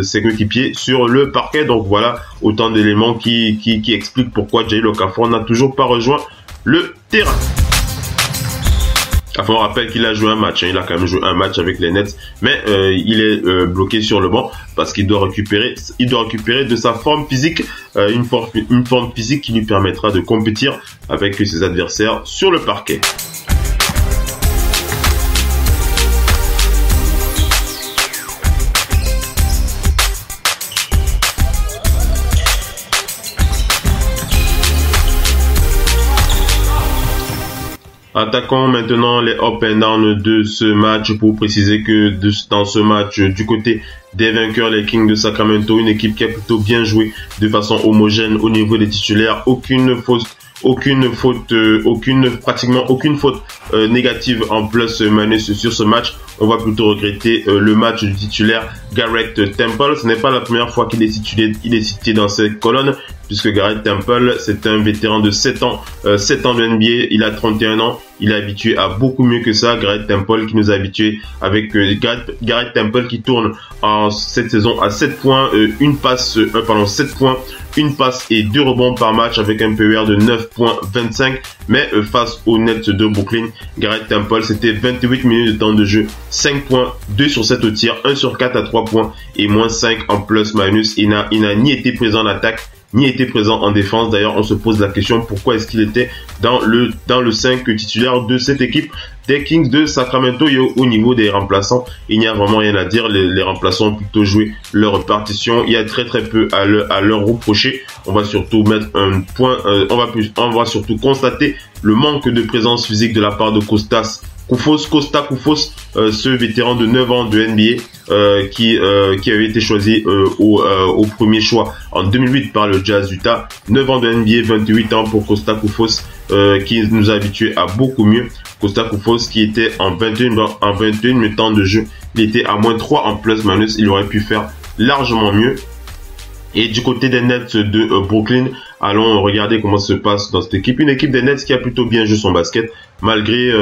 ses coéquipiers sur le parquet. Donc voilà autant d'éléments qui expliquent pourquoi Jahlil Okafor n'a toujours pas rejoint le terrain. Enfin, on rappelle qu'il a joué un match, il a quand même joué un match avec les Nets, mais il est bloqué sur le banc parce qu'il doit récupérer de sa forme physique, une forme physique qui lui permettra de compétir avec ses adversaires sur le parquet. Attaquons maintenant les up and down de ce match pour préciser que dans ce match, du côté des vainqueurs, les Kings de Sacramento, une équipe qui a plutôt bien joué de façon homogène au niveau des titulaires. Aucune pratiquement aucune faute négative en plus-minus sur ce match. On va plutôt regretter le match du titulaire Garrett Temple. Ce n'est pas la première fois qu'il est cité dans cette colonne, puisque Garrett Temple, c'est un vétéran de 7 ans de NBA. Il a 31 ans. Il est habitué à beaucoup mieux que ça. Garrett Temple qui nous a habitués avec Garrett Temple qui tourne en cette saison à 7 points, 7 points, une passe et 2 rebonds par match avec un PER de 9.25. Mais face aux Nets de Brooklyn, Garrett Temple, c'était 28 minutes de temps de jeu, 5 points, 2 sur 7 au tir, 1 sur 4 à 3 points et moins 5 en plus-minus. Il n'a ni été présent en attaque, ni été présent en défense. D'ailleurs, on se pose la question, pourquoi est-ce qu'il était dans le 5 titulaire de cette équipe des Kings de Sacramento? Et au niveau des remplaçants, il n'y a vraiment rien à dire. Les remplaçants ont plutôt joué leur partition. Il y a très peu à leur reprocher. On va surtout mettre un point, on va surtout constater le manque de présence physique de la part de Costa Koufos, ce vétéran de 9 ans de NBA qui avait été choisi au premier choix en 2008 par le Jazz Utah. 9 ans de NBA, 28 ans pour Costa Koufos, qui nous a habitués à beaucoup mieux. Costa Koufos qui était en 21 temps de jeu, il était à moins 3 en plus-minus, il aurait pu faire largement mieux. Et du côté des Nets de Brooklyn, allons regarder comment se passe dans cette équipe. Une équipe des Nets qui a plutôt bien joué son basket, malgré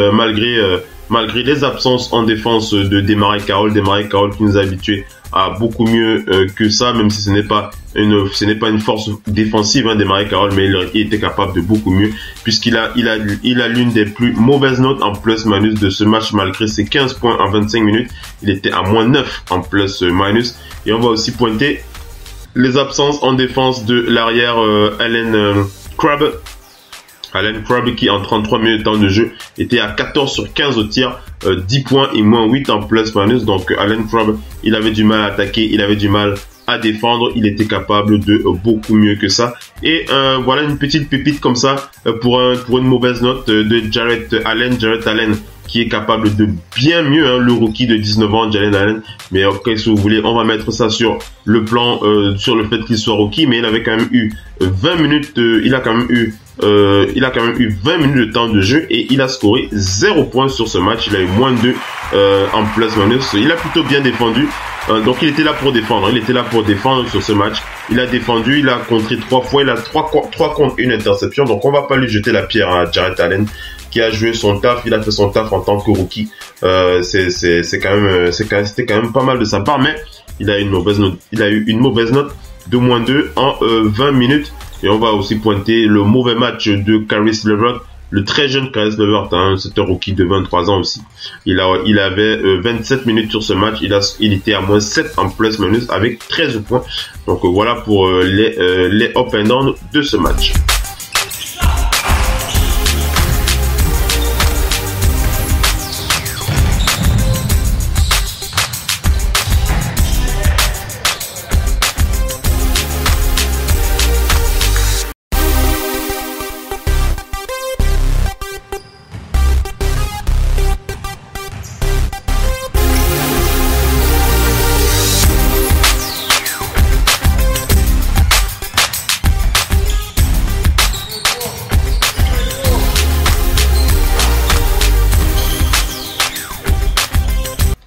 les absences en défense de DeMarre Carroll qui nous a habitués à beaucoup mieux que ça, même si ce n'est pas une force défensive, DeMarre Carroll, mais il était capable de beaucoup mieux, puisqu'il a l'une des plus mauvaises notes en plus-minus de ce match, malgré ses 15 points en 25 minutes. Il était à moins 9 en plus-minus. Et on va aussi pointer les absences en défense de l'arrière Allen Crabbe qui en 33 minutes de temps de jeu était à 14 sur 15 au tir, 10 points et moins 8 en plus-minus. Donc Allen Crabbe, il avait du mal à attaquer, il avait du mal à défendre, il était capable de beaucoup mieux que ça. Et voilà une petite pépite comme ça pour une mauvaise note de Jarrett Allen, qui est capable de bien mieux, le rookie de 19 ans, Jalen Allen. Mais si vous voulez, on va mettre ça sur le plan, sur le fait qu'il soit rookie, mais il avait quand même eu 20 minutes, il a quand même eu 20 minutes de temps de jeu et il a scoré 0 points sur ce match. Il a eu moins 2 en plus-minus. Il a plutôt bien défendu. Donc il était là pour défendre. Sur ce match. Il a défendu, il a contré 3 fois, il a 3 contre 1 interception. Donc on va pas lui jeter la pierre à Jarrett Allen, qui a joué son taf, il a fait son taf en tant que rookie. C'était quand même pas mal de sa part, mais il a eu une mauvaise note de moins 2 en 20 minutes. Et on va aussi pointer le mauvais match de Caris LeVert, le très jeune Caris LeVert, c'est un rookie de 23 ans aussi. Il avait 27 minutes sur ce match, il était à moins 7 en plus-minus avec 13 points. Donc voilà pour les up and down de ce match.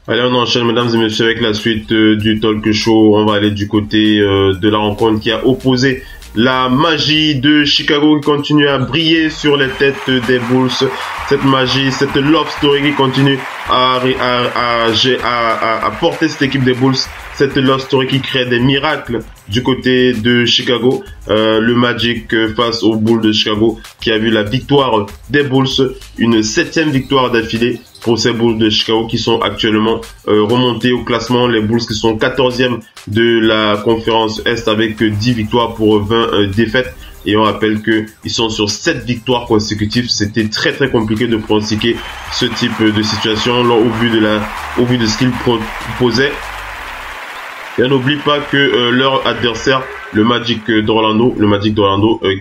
Allez, on enchaîne, mesdames et messieurs, avec la suite du talk show. On va aller du côté de la rencontre qui a opposé la magie de Chicago, qui continue à briller sur les têtes des Bulls. Cette magie, cette love story qui continue à porter cette équipe des Bulls. Cette love story qui crée des miracles du côté de Chicago. Le Magic face aux Bulls de Chicago, qui a vu la victoire des Bulls, une 7e victoire d'affilée pour ces Bulls de Chicago qui sont actuellement remontés au classement. Les Bulls qui sont 14e de la conférence Est avec 10 victoires pour 20 défaites. Et on rappelle qu'ils sont sur 7 victoires consécutives. C'était très très compliqué de pronostiquer ce type de situation là, au vu de ce qu'ils proposaient. Et on n'oublie pas que leur adversaire, le Magic d'Orlando,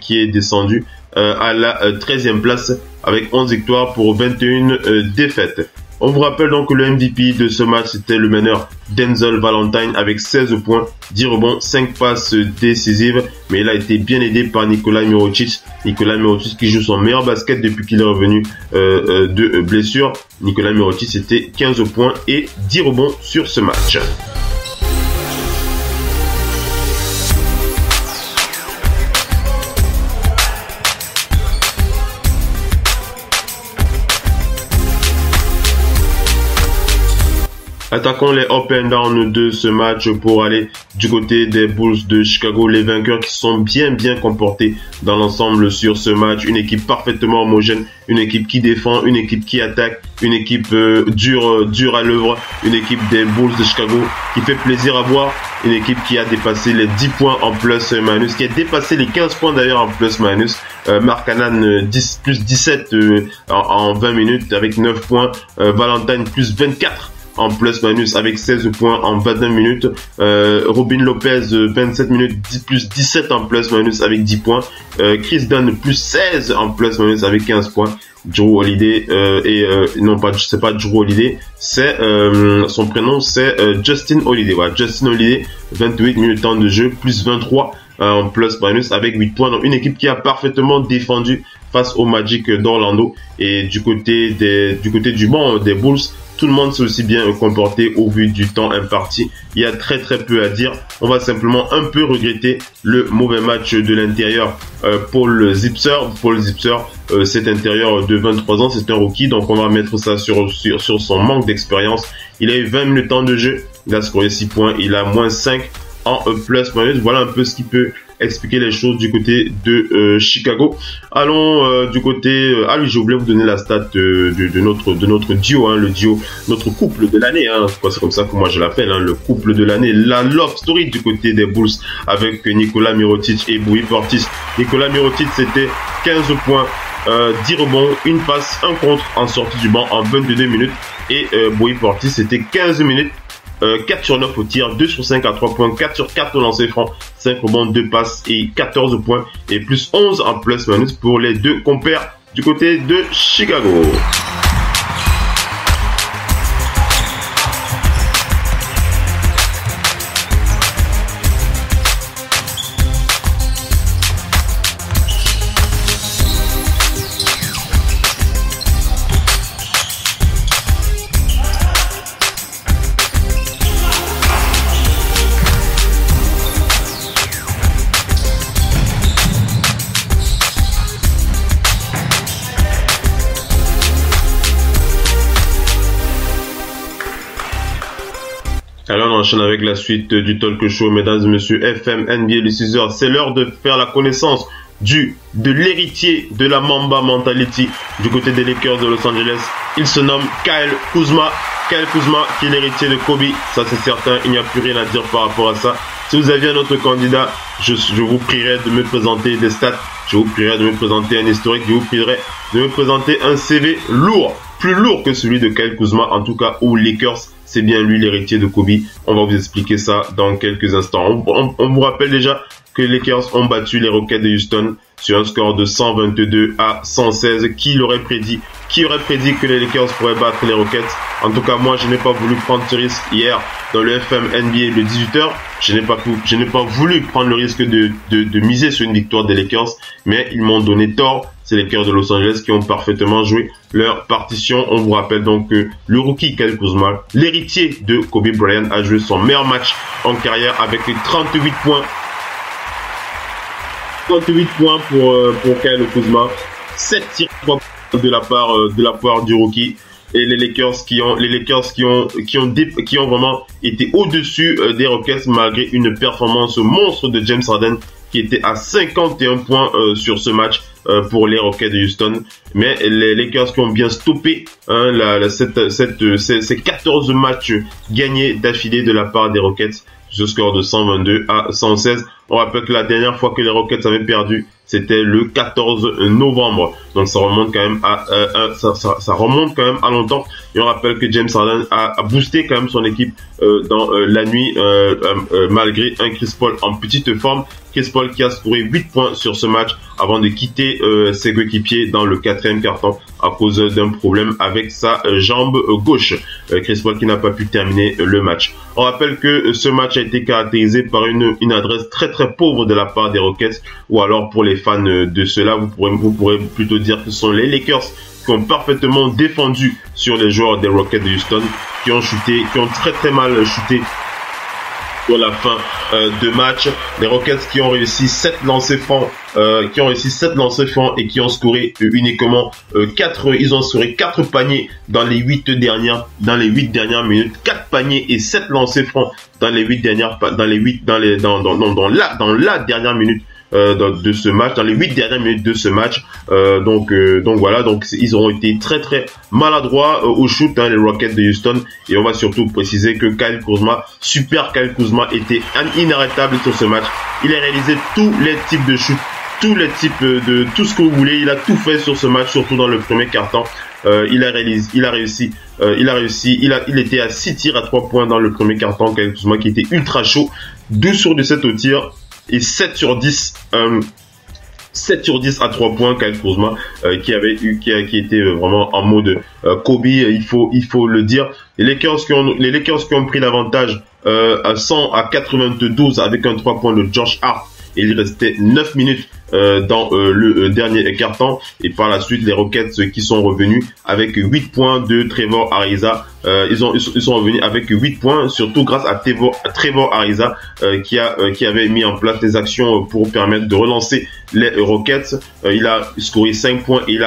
qui est descendu à la 13e place avec 11 victoires pour 21 défaites. On vous rappelle donc que le MVP de ce match, c'était le meneur Denzel Valentine avec 16 points, 10 rebonds, 5 passes décisives. Mais il a été bien aidé par Nikola Mirotic. Nikola Mirotic qui joue son meilleur basket depuis qu'il est revenu de blessure. Nikola Mirotic, c'était 15 points et 10 rebonds sur ce match. Attaquons les up and down de ce match pour aller du côté des Bulls de Chicago, les vainqueurs qui sont bien comportés dans l'ensemble sur ce match. Une équipe parfaitement homogène, une équipe qui défend, une équipe qui attaque, une équipe dure à l'œuvre, une équipe des Bulls de Chicago qui fait plaisir à voir, une équipe qui a dépassé les 10 points en plus-minus, qui a dépassé les 15 points d'ailleurs en plus-minus. Markkanen plus 17 en 20 minutes avec 9 points, Valentine plus 24 en plus-minus avec 16 points en 29 minutes. Robin Lopez, 27 minutes, plus 17 en plus-minus avec 10 points. Chris Dunn, plus 16 en plus-minus avec 15 points. Drew Holiday, c'est pas Drew Holiday, c'est, son prénom, c'est Justin Holiday. Voilà, Justin Holiday, 28 minutes temps de jeu, plus 23 en plus-minus avec 8 points. Donc, une équipe qui a parfaitement défendu face au Magic d'Orlando. Et du côté du banc des Bulls, tout le monde s'est aussi bien comporté au vu du temps imparti. Il y a très peu à dire. On va simplement un peu regretter le mauvais match de l'intérieur. Paul Zipser, cet intérieur de 23 ans, c'est un rookie. Donc on va mettre ça sur son manque d'expérience. Il a eu 20 minutes de temps de jeu. Il a scoré 6 points. Il a moins 5 en plus-minus. Voilà un peu ce qui peut expliquer les choses du côté de Chicago. Allons du côté... ah oui, j'ai oublié de vous donner la stat de notre duo, hein, le duo, notre couple de l'année. Hein, c'est comme ça que moi je l'appelle, hein, le couple de l'année. La love story du côté des Bulls avec Nikola Mirotic et Bobby Portis. Nikola Mirotic, c'était 15 points, 10 rebonds, une passe, un contre en sortie du banc en 22 minutes. Et Bobby Portis, c'était 15 minutes. 4 sur 9 au tir, 2 sur 5 à 3 points, 4 sur 4 au lancer franc, 5 rebonds, 2 passes et 14 points et plus 11 en plus-minus pour les deux compères du côté de Chicago. Alors on enchaîne avec la suite du talk show, mesdames et messieurs, FM NBA le 6h. C'est l'heure de faire la connaissance de l'héritier de la Mamba Mentality du côté des Lakers de Los Angeles. Il se nomme Kyle Kuzma. Kyle Kuzma qui est l'héritier de Kobe, ça c'est certain, il n'y a plus rien à dire par rapport à ça. Si vous aviez un autre candidat, je vous prierai de me présenter des stats, je vous prierai de me présenter un historique, je vous prierai de me présenter un CV lourd, plus lourd que celui de Kyle Kuzma, en tout cas aux Lakers. C'est bien lui l'héritier de Kobe. On va vous expliquer ça dans quelques instants. On vous rappelle déjà que les Lakers ont battu les Rockets de Houston sur un score de 122 à 116. Qui l'aurait prédit? Qui aurait prédit que les Lakers pourraient battre les Rockets? En tout cas, moi, je n'ai pas voulu prendre ce risque hier dans le FM NBA le 18h. Je n'ai pas voulu prendre le risque de miser sur une victoire des Lakers, mais ils m'ont donné tort. C'est les Lakers de Los Angeles qui ont parfaitement joué leur partition. On vous rappelle donc que le rookie Kyle Kuzma, l'héritier de Kobe Bryant, a joué son meilleur match en carrière avec les 38 points. 38 points pour Kyle Kuzma, 7 tirs de la part du rookie. Et les Lakers qui ont vraiment été au-dessus des Rockets malgré une performance monstre de James Harden qui était à 51 points sur ce match pour les Rockets de Houston. Mais les Lakers qui ont bien stoppé ces 14 matchs gagnés d'affilée de la part des Rockets, ce score de 122 à 116. On rappelle que la dernière fois que les Rockets avaient perdu, c'était le 14 novembre. Donc ça remonte quand même à ça remonte quand même à longtemps. Et on rappelle que James Harden a boosté quand même son équipe dans la nuit malgré un Chris Paul en petite forme. Chris Paul qui a scoré 8 points sur ce match avant de quitter ses coéquipiers dans le 4e quart-temps à cause d'un problème avec sa jambe gauche. Chris Paul qui n'a pas pu terminer le match. On rappelle que ce match a été caractérisé par une adresse très très pauvre de la part des Rockets, ou alors pour les fans de cela, vous pourrez plutôt dire que ce sont les Lakers qui ont parfaitement défendu sur les joueurs des Rockets de Houston, qui ont très très mal chuté sur la fin de match. Les Rockets qui ont réussi 7 lancers francs, et qui ont scoré uniquement 4 paniers dans les 8 dernières minutes, 4 paniers et 7 lancers francs dans la dernière minute de ce match, dans les 8 dernières minutes de ce match. Donc voilà, donc ils ont été très très maladroits au shoot, les Rockets de Houston. Et on va surtout préciser que Kyle Kuzma était inarrêtable sur ce match. Il a réalisé tous les types de shoots, tous les types de tout ce que vous voulez. Il a tout fait sur ce match, surtout dans le premier quart-temps. Il était à 6 tirs à 3 points dans le premier quart-temps. Kyle Kuzma qui était ultra chaud, 12 sur 17 au tir et 7 sur 10 à 3 points. Kyle Kuzma qui était vraiment en mode Kobe, il faut le dire. Les Lakers qui ont pris l'avantage à 100-92 avec un 3 points de Josh Hart. Il restait 9 minutes dans le dernier quart-temps. Et par la suite, les Rockets qui sont revenus avec 8 points de Trevor Ariza. Ils sont revenus avec 8 points, surtout grâce à Trevor Ariza qui avait mis en place des actions pour permettre de relancer les Rockets. Il a scoré 5 points et il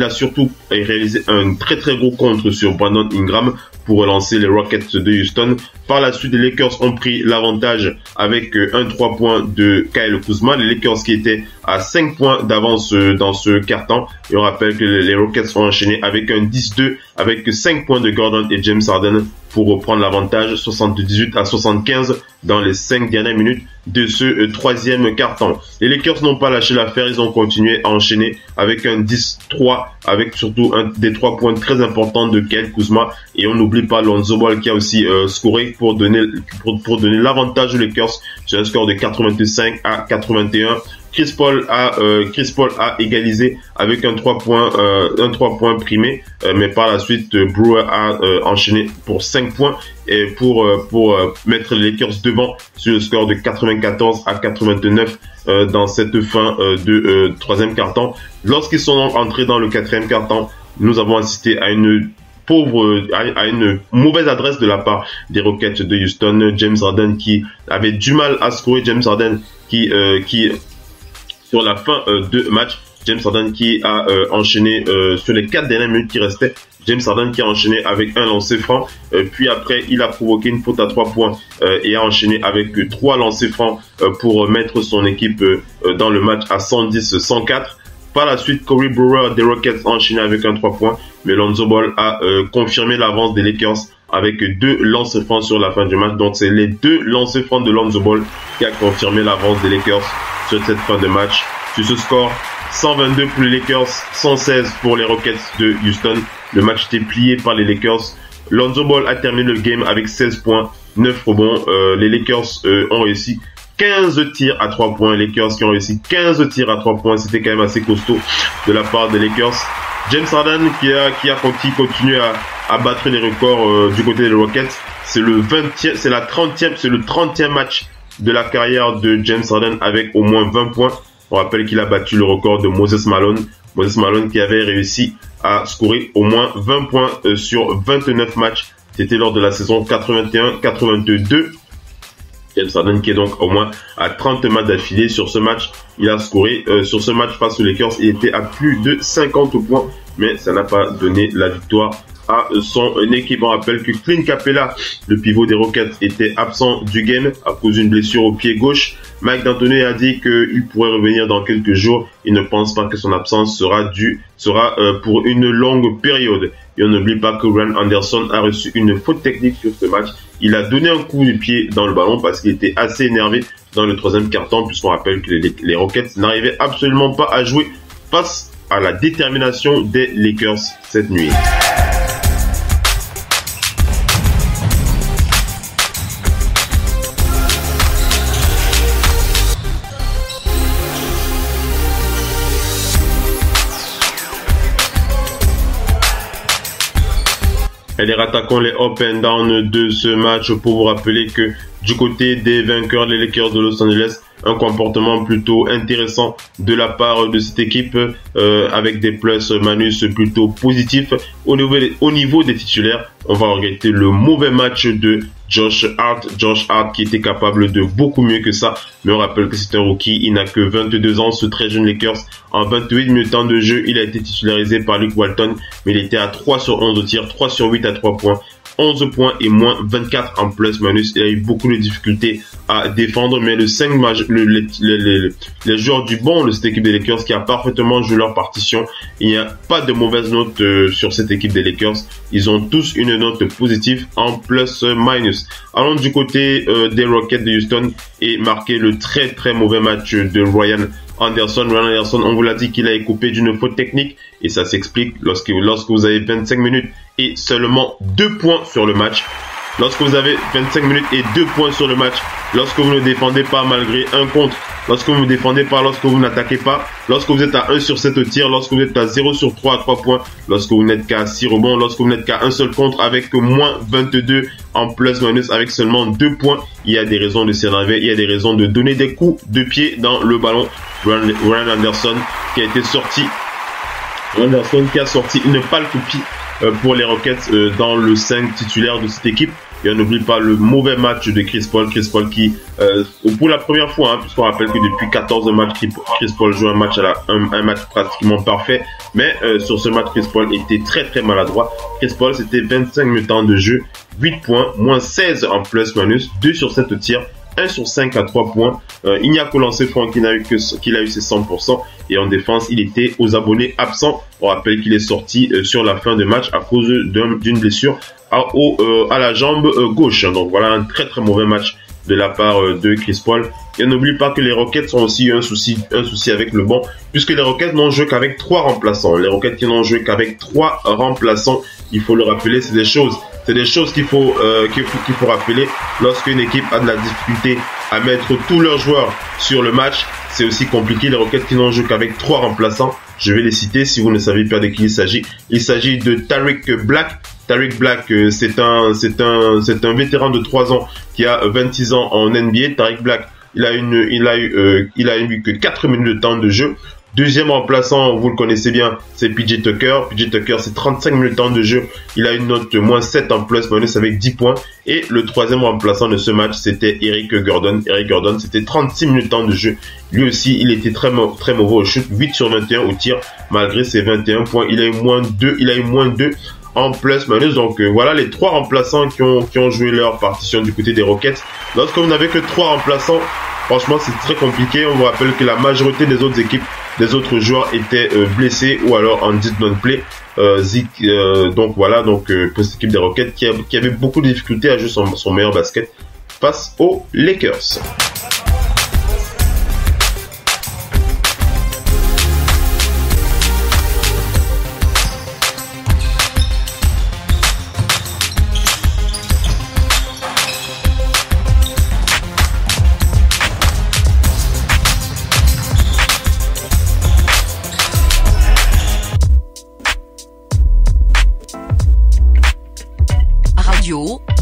a surtout réalisé un très très gros contre sur Brandon Ingram pour relancer les Rockets de Houston. Par la suite, les Lakers ont pris l'avantage avec un 3 points de Kyle Kuzma. Les Lakers qui étaient à 5 points d'avance dans ce quart-temps. Et on rappelle que les Rockets ont enchaîné avec un 10-2 avec 5 points de Gordon et James Harden pour reprendre l'avantage 78-75 dans les 5 dernières minutes de ce troisième quart-temps. Les Lakers n'ont pas lâché l'affaire, ils ont continué à enchaîner avec un 10-3 avec surtout des 3 points très importants de Kyle Kuzma. Et on n'oublie pas Lonzo Ball qui a aussi scoré pour donner l'avantage aux Lakers sur un score de 85-81. Chris Paul a égalisé avec un 3 points primé, mais par la suite Brewer a enchaîné pour 5 points et pour mettre les Lakers devant sur le score de 94-89 dans cette fin de troisième quart-temps. Lorsqu'ils sont entrés dans le quatrième quart-temps, nous avons assisté à une mauvaise adresse de la part des Rockets de Houston. James Harden qui avait du mal à scorer, James Harden qui sur la fin de match, James Harden qui a enchaîné sur les 4 dernières minutes qui restaient. James Harden qui a enchaîné avec un lancer franc, puis après il a provoqué une faute à 3 points et a enchaîné avec 3 lancers francs pour mettre son équipe dans le match à 110-104. Par la suite, Corey Brewer des Rockets a enchaîné avec un 3 points, mais Lonzo Ball a confirmé l'avance des Lakers avec 2 lancers francs sur la fin du match. Donc c'est les 2 lancers francs de Lonzo Ball qui a confirmé l'avance des Lakers sur cette fin de match. Sur ce score, 122 pour les Lakers, 116 pour les Rockets de Houston. Le match était plié par les Lakers. Lonzo Ball a terminé le game avec 16 points, 9 rebonds. Les Lakers ont réussi 15 tirs à 3 points. Les Lakers qui ont réussi 15 tirs à 3 points. C'était quand même assez costaud de la part des Lakers. James Harden qui continue à battre les records du côté des Rockets. C'est le 30e match de la carrière de James Harden avec au moins 20 points. On rappelle qu'il a battu le record de Moses Malone. Moses Malone qui avait réussi à scorer au moins 20 points sur 29 matchs. C'était lors de la saison 81-82. James Harden qui est donc au moins à 30 matchs d'affilée sur ce match. Il a scoré sur ce match face aux Lakers. Il était à plus de 50 points, mais ça n'a pas donné la victoire à son équipe. On rappelle que Clint Capella, le pivot des Rockets, était absent du game à cause d'une blessure au pied gauche. Mike D'Antoni a dit qu'il pourrait revenir dans quelques jours. Il ne pense pas que son absence sera pour une longue période. Et on n'oublie pas que Ryan Anderson a reçu une faute technique sur ce match. Il a donné un coup de pied dans le ballon parce qu'il était assez énervé dans le troisième quart-temps, puisqu'on rappelle que les Rockets n'arrivaient absolument pas à jouer face à la détermination des Lakers cette nuit. Et les rattaquons les up and down de ce match pour vous rappeler que du côté des vainqueurs, les Lakers de Los Angeles, un comportement plutôt intéressant de la part de cette équipe avec des plus-manus plutôt positifs. Au niveau des titulaires, on va regretter le mauvais match de Josh Hart qui était capable de beaucoup mieux que ça. Mais on rappelle que c'est un rookie, il n'a que 22 ans, ce très jeune Lakers. En 28 minutes de temps de jeu, il a été titularisé par Luke Walton, mais il était à 3 sur 11 au tir, 3 sur 8 à 3 points. 11 points et moins 24 en plus-manus. Il a eu beaucoup de difficultés à défendre, mais les joueurs du banc de cette équipe des Lakers qui a parfaitement joué leur partition. Il n'y a pas de mauvaise note sur cette équipe des Lakers. Ils ont tous une note positive en plus-minus. Allons du côté des Rockets de Houston et marquer le très très mauvais match de Ryan Anderson. Ryan Anderson, on vous l'a dit qu'il a écopé d'une faute technique et ça s'explique lorsque vous avez 25 minutes et seulement 2 points sur le match. Lorsque vous avez 25 minutes et 2 points sur le match, lorsque vous ne défendez pas malgré un contre, lorsque vous ne défendez pas, lorsque vous n'attaquez pas, lorsque vous êtes à 1 sur 7 au tir, lorsque vous êtes à 0 sur 3 à 3 points, lorsque vous n'êtes qu'à 6 rebonds, lorsque vous n'êtes qu'à un seul contre avec moins 22 en plus-minus avec seulement 2 points, il y a des raisons de s'énerver, il y a des raisons de donner des coups de pied dans le ballon. Ryan Anderson qui a été sorti, Anderson qui a sorti une pâle copie pour les Rockets dans le 5 titulaire de cette équipe. Et on n'oublie pas le mauvais match de Chris Paul qui, pour la première fois, puisqu'on rappelle que depuis 14 matchs, Chris Paul joue un match pratiquement parfait. Mais sur ce match, Chris Paul était très très maladroit. Chris Paul, c'était 25 minutes de jeu, 8 points, moins 16 en plus-minus, 2 sur 7 au tir, 1 sur 5 à 3 points. Il n'y a qu'au lancer franc qu'il a eu ses 100%. Et en défense, il était aux abonnés absents. On rappelle qu'il est sorti sur la fin de match à cause d'une blessure à la jambe gauche. Donc voilà un très très mauvais match de la part de Chris Paul. Et n'oublie pas que les Rockets ont aussi un souci avec le banc, puisque les Rockets n'ont joué qu'avec 3 remplaçants. Les Rockets qui n'ont joué qu'avec 3 remplaçants, il faut le rappeler, c'est des choses qu'il faut rappeler lorsqu'une équipe a de la difficulté à mettre tous leurs joueurs sur le match. C'est aussi compliqué. Les Rockets qui n'ont joué qu'avec 3 remplaçants, je vais les citer si vous ne savez pas de qui il s'agit. Il s'agit de Tariq Black. Tariq Black, c'est un vétéran de 3 ans qui a 26 ans en NBA. Tariq Black, il a eu que 4 minutes de temps de jeu. Deuxième remplaçant, vous le connaissez bien, c'est PJ Tucker. PJ Tucker, c'est 35 minutes de temps de jeu. Il a une note moins 7 en plus-minus avec 10 points. Et le troisième remplaçant de ce match, c'était Eric Gordon. Eric Gordon, c'était 36 minutes de temps de jeu. Lui aussi, il était très mauvais au shoot, 8 sur 21 au tir, malgré ses 21 points. Il a eu moins 2 en plus-minus. Donc voilà les 3 remplaçants qui ont joué leur partition du côté des Rockets. Lorsque vous n'avez que 3 remplaçants, franchement, c'est très compliqué. On vous rappelle que la majorité des autres équipes, des autres joueurs étaient blessés ou alors en did not play. Donc voilà, pour cette équipe des Rockets qui avait beaucoup de difficultés à jouer son meilleur basket face aux Lakers.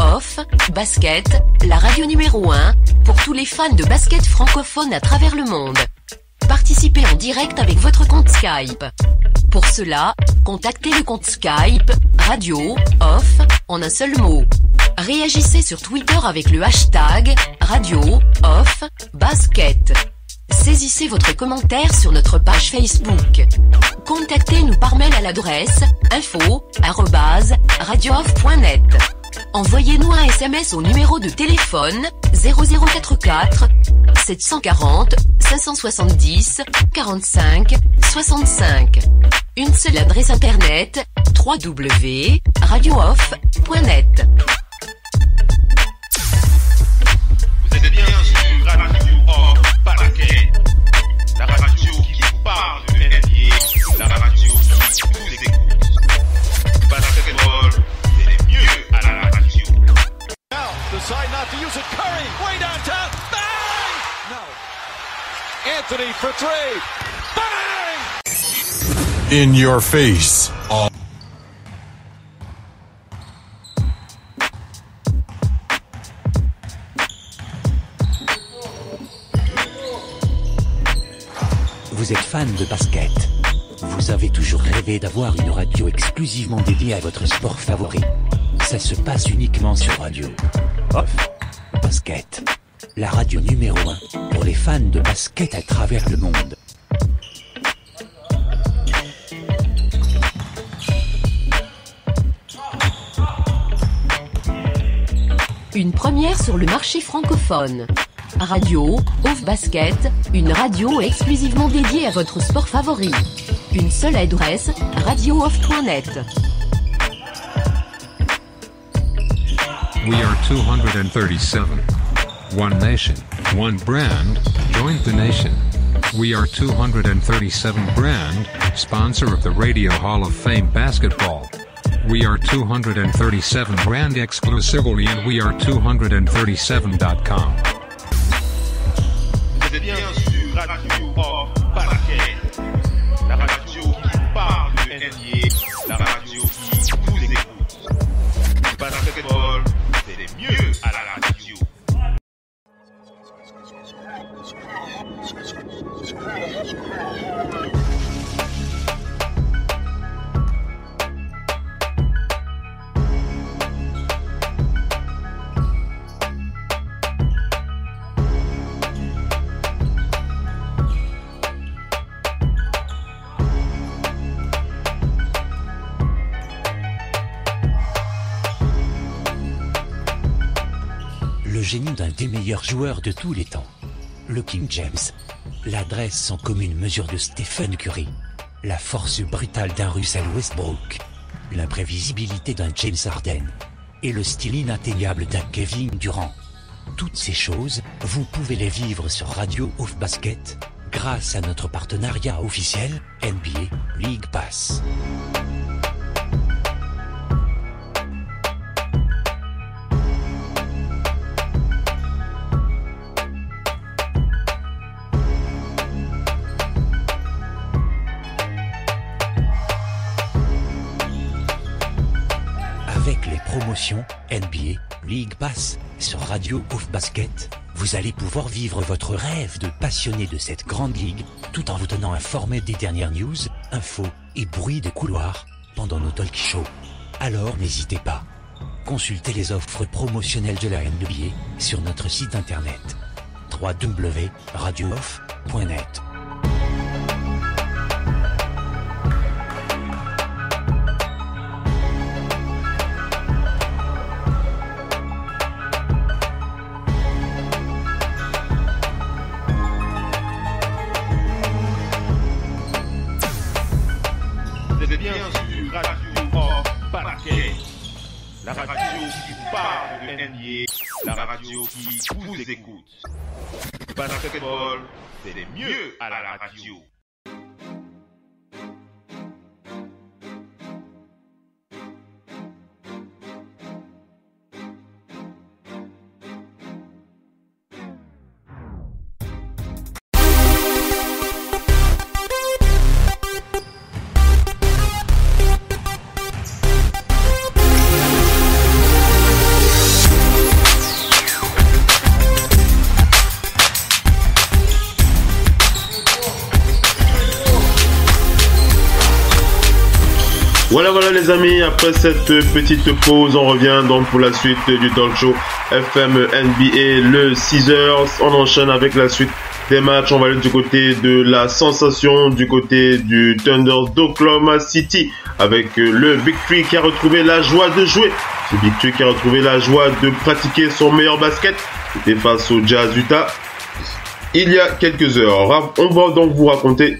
Off, Basket, la radio numéro 1, pour tous les fans de basket francophone à travers le monde. Participez en direct avec votre compte Skype. Pour cela, contactez le compte Skype, radio, off, en un seul mot. Réagissez sur Twitter avec le hashtag, radio, off, basket. Saisissez votre commentaire sur notre page Facebook. Contactez-nous par mail à l'adresse info@radiooff.net. Envoyez-nous un SMS au numéro de téléphone 0044 740 570 45 65. Une seule adresse internet, www.radiooff.net. Vous êtes bien sur Radio Off Parquet, la radio qui vous parle de NBA, la radio qui vous écoute. Basketball, c'est le mieux à la radio. Now, decide not to use it. Curry, way downtown. Bang! No. Anthony for three. Bang! In your face. All Vous êtes fan de basket. Vous avez toujours rêvé d'avoir une radio exclusivement dédiée à votre sport favori. Ça se passe uniquement sur Radio Off Basket. La radio numéro 1 pour les fans de basket à travers le monde. Une première sur le marché francophone. Radio Off Basket, une radio exclusivement dédiée à votre sport favori. Une seule adresse, radiooff.net. We are 237. One nation, one brand, join the nation. We are 237 brand, sponsor of the Radio Hall of Fame basketball. We are 237 brand exclusively and we are 237.com. Vous êtes bien sur Radio Off Parquet, la radio qui vous parle de NBA, la radio qui vous écoute. Basketball, c'est le mieux à la radio. Le génie d'un des meilleurs joueurs de tous les temps. Le King James. L'adresse sans commune mesure de Stephen Curry. La force brutale d'un Russell Westbrook. L'imprévisibilité d'un James Harden. Et le style inatteignable d'un Kevin Durant. Toutes ces choses, vous pouvez les vivre sur Radio Off Basket, grâce à notre partenariat officiel, NBA League Pass. Avec les promotions NBA League Pass sur Radio Off Basket, vous allez pouvoir vivre votre rêve de passionné de cette grande ligue, tout en vous tenant informé des dernières news, infos et bruits de couloir pendant nos talk shows. Alors n'hésitez pas. Consultez les offres promotionnelles de la NBA sur notre site internet www.radiooff.net. Vous êtes bien sur Radio Off Parquet, la radio qui vous parle de NBA, la radio qui vous écoute. Basketball, c'est le mieux à la radio. Voilà les amis, après cette petite pause, on revient donc pour la suite du talk show FM NBA le 6h. On enchaîne avec la suite des matchs. On va aller du côté de la sensation, du côté du Thunder d'Oklahoma City, avec le Big Three qui a retrouvé la joie de jouer. Ce Big Three qui a retrouvé la joie de pratiquer son meilleur basket. C'était face au Jazz Utah il y a quelques heures. On va donc vous raconter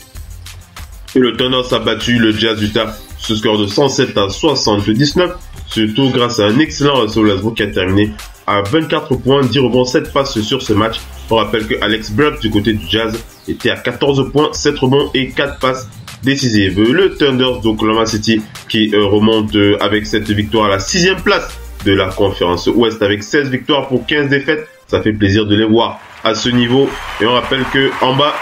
Et le Thunder a battu le Jazz Utah ce score de 107-79, surtout grâce à un excellent Russell Westbrook qui a terminé à 24 points, 10 rebonds, 7 passes sur ce match. On rappelle que Alex Burke du côté du Jazz était à 14 points, 7 rebonds et 4 passes décisives. Le Thunder d'Oklahoma City qui remonte avec cette victoire à la 6e place de la conférence Ouest avec 16 victoires pour 15 défaites. Ça fait plaisir de les voir à ce niveau. Et on rappelle que en bas,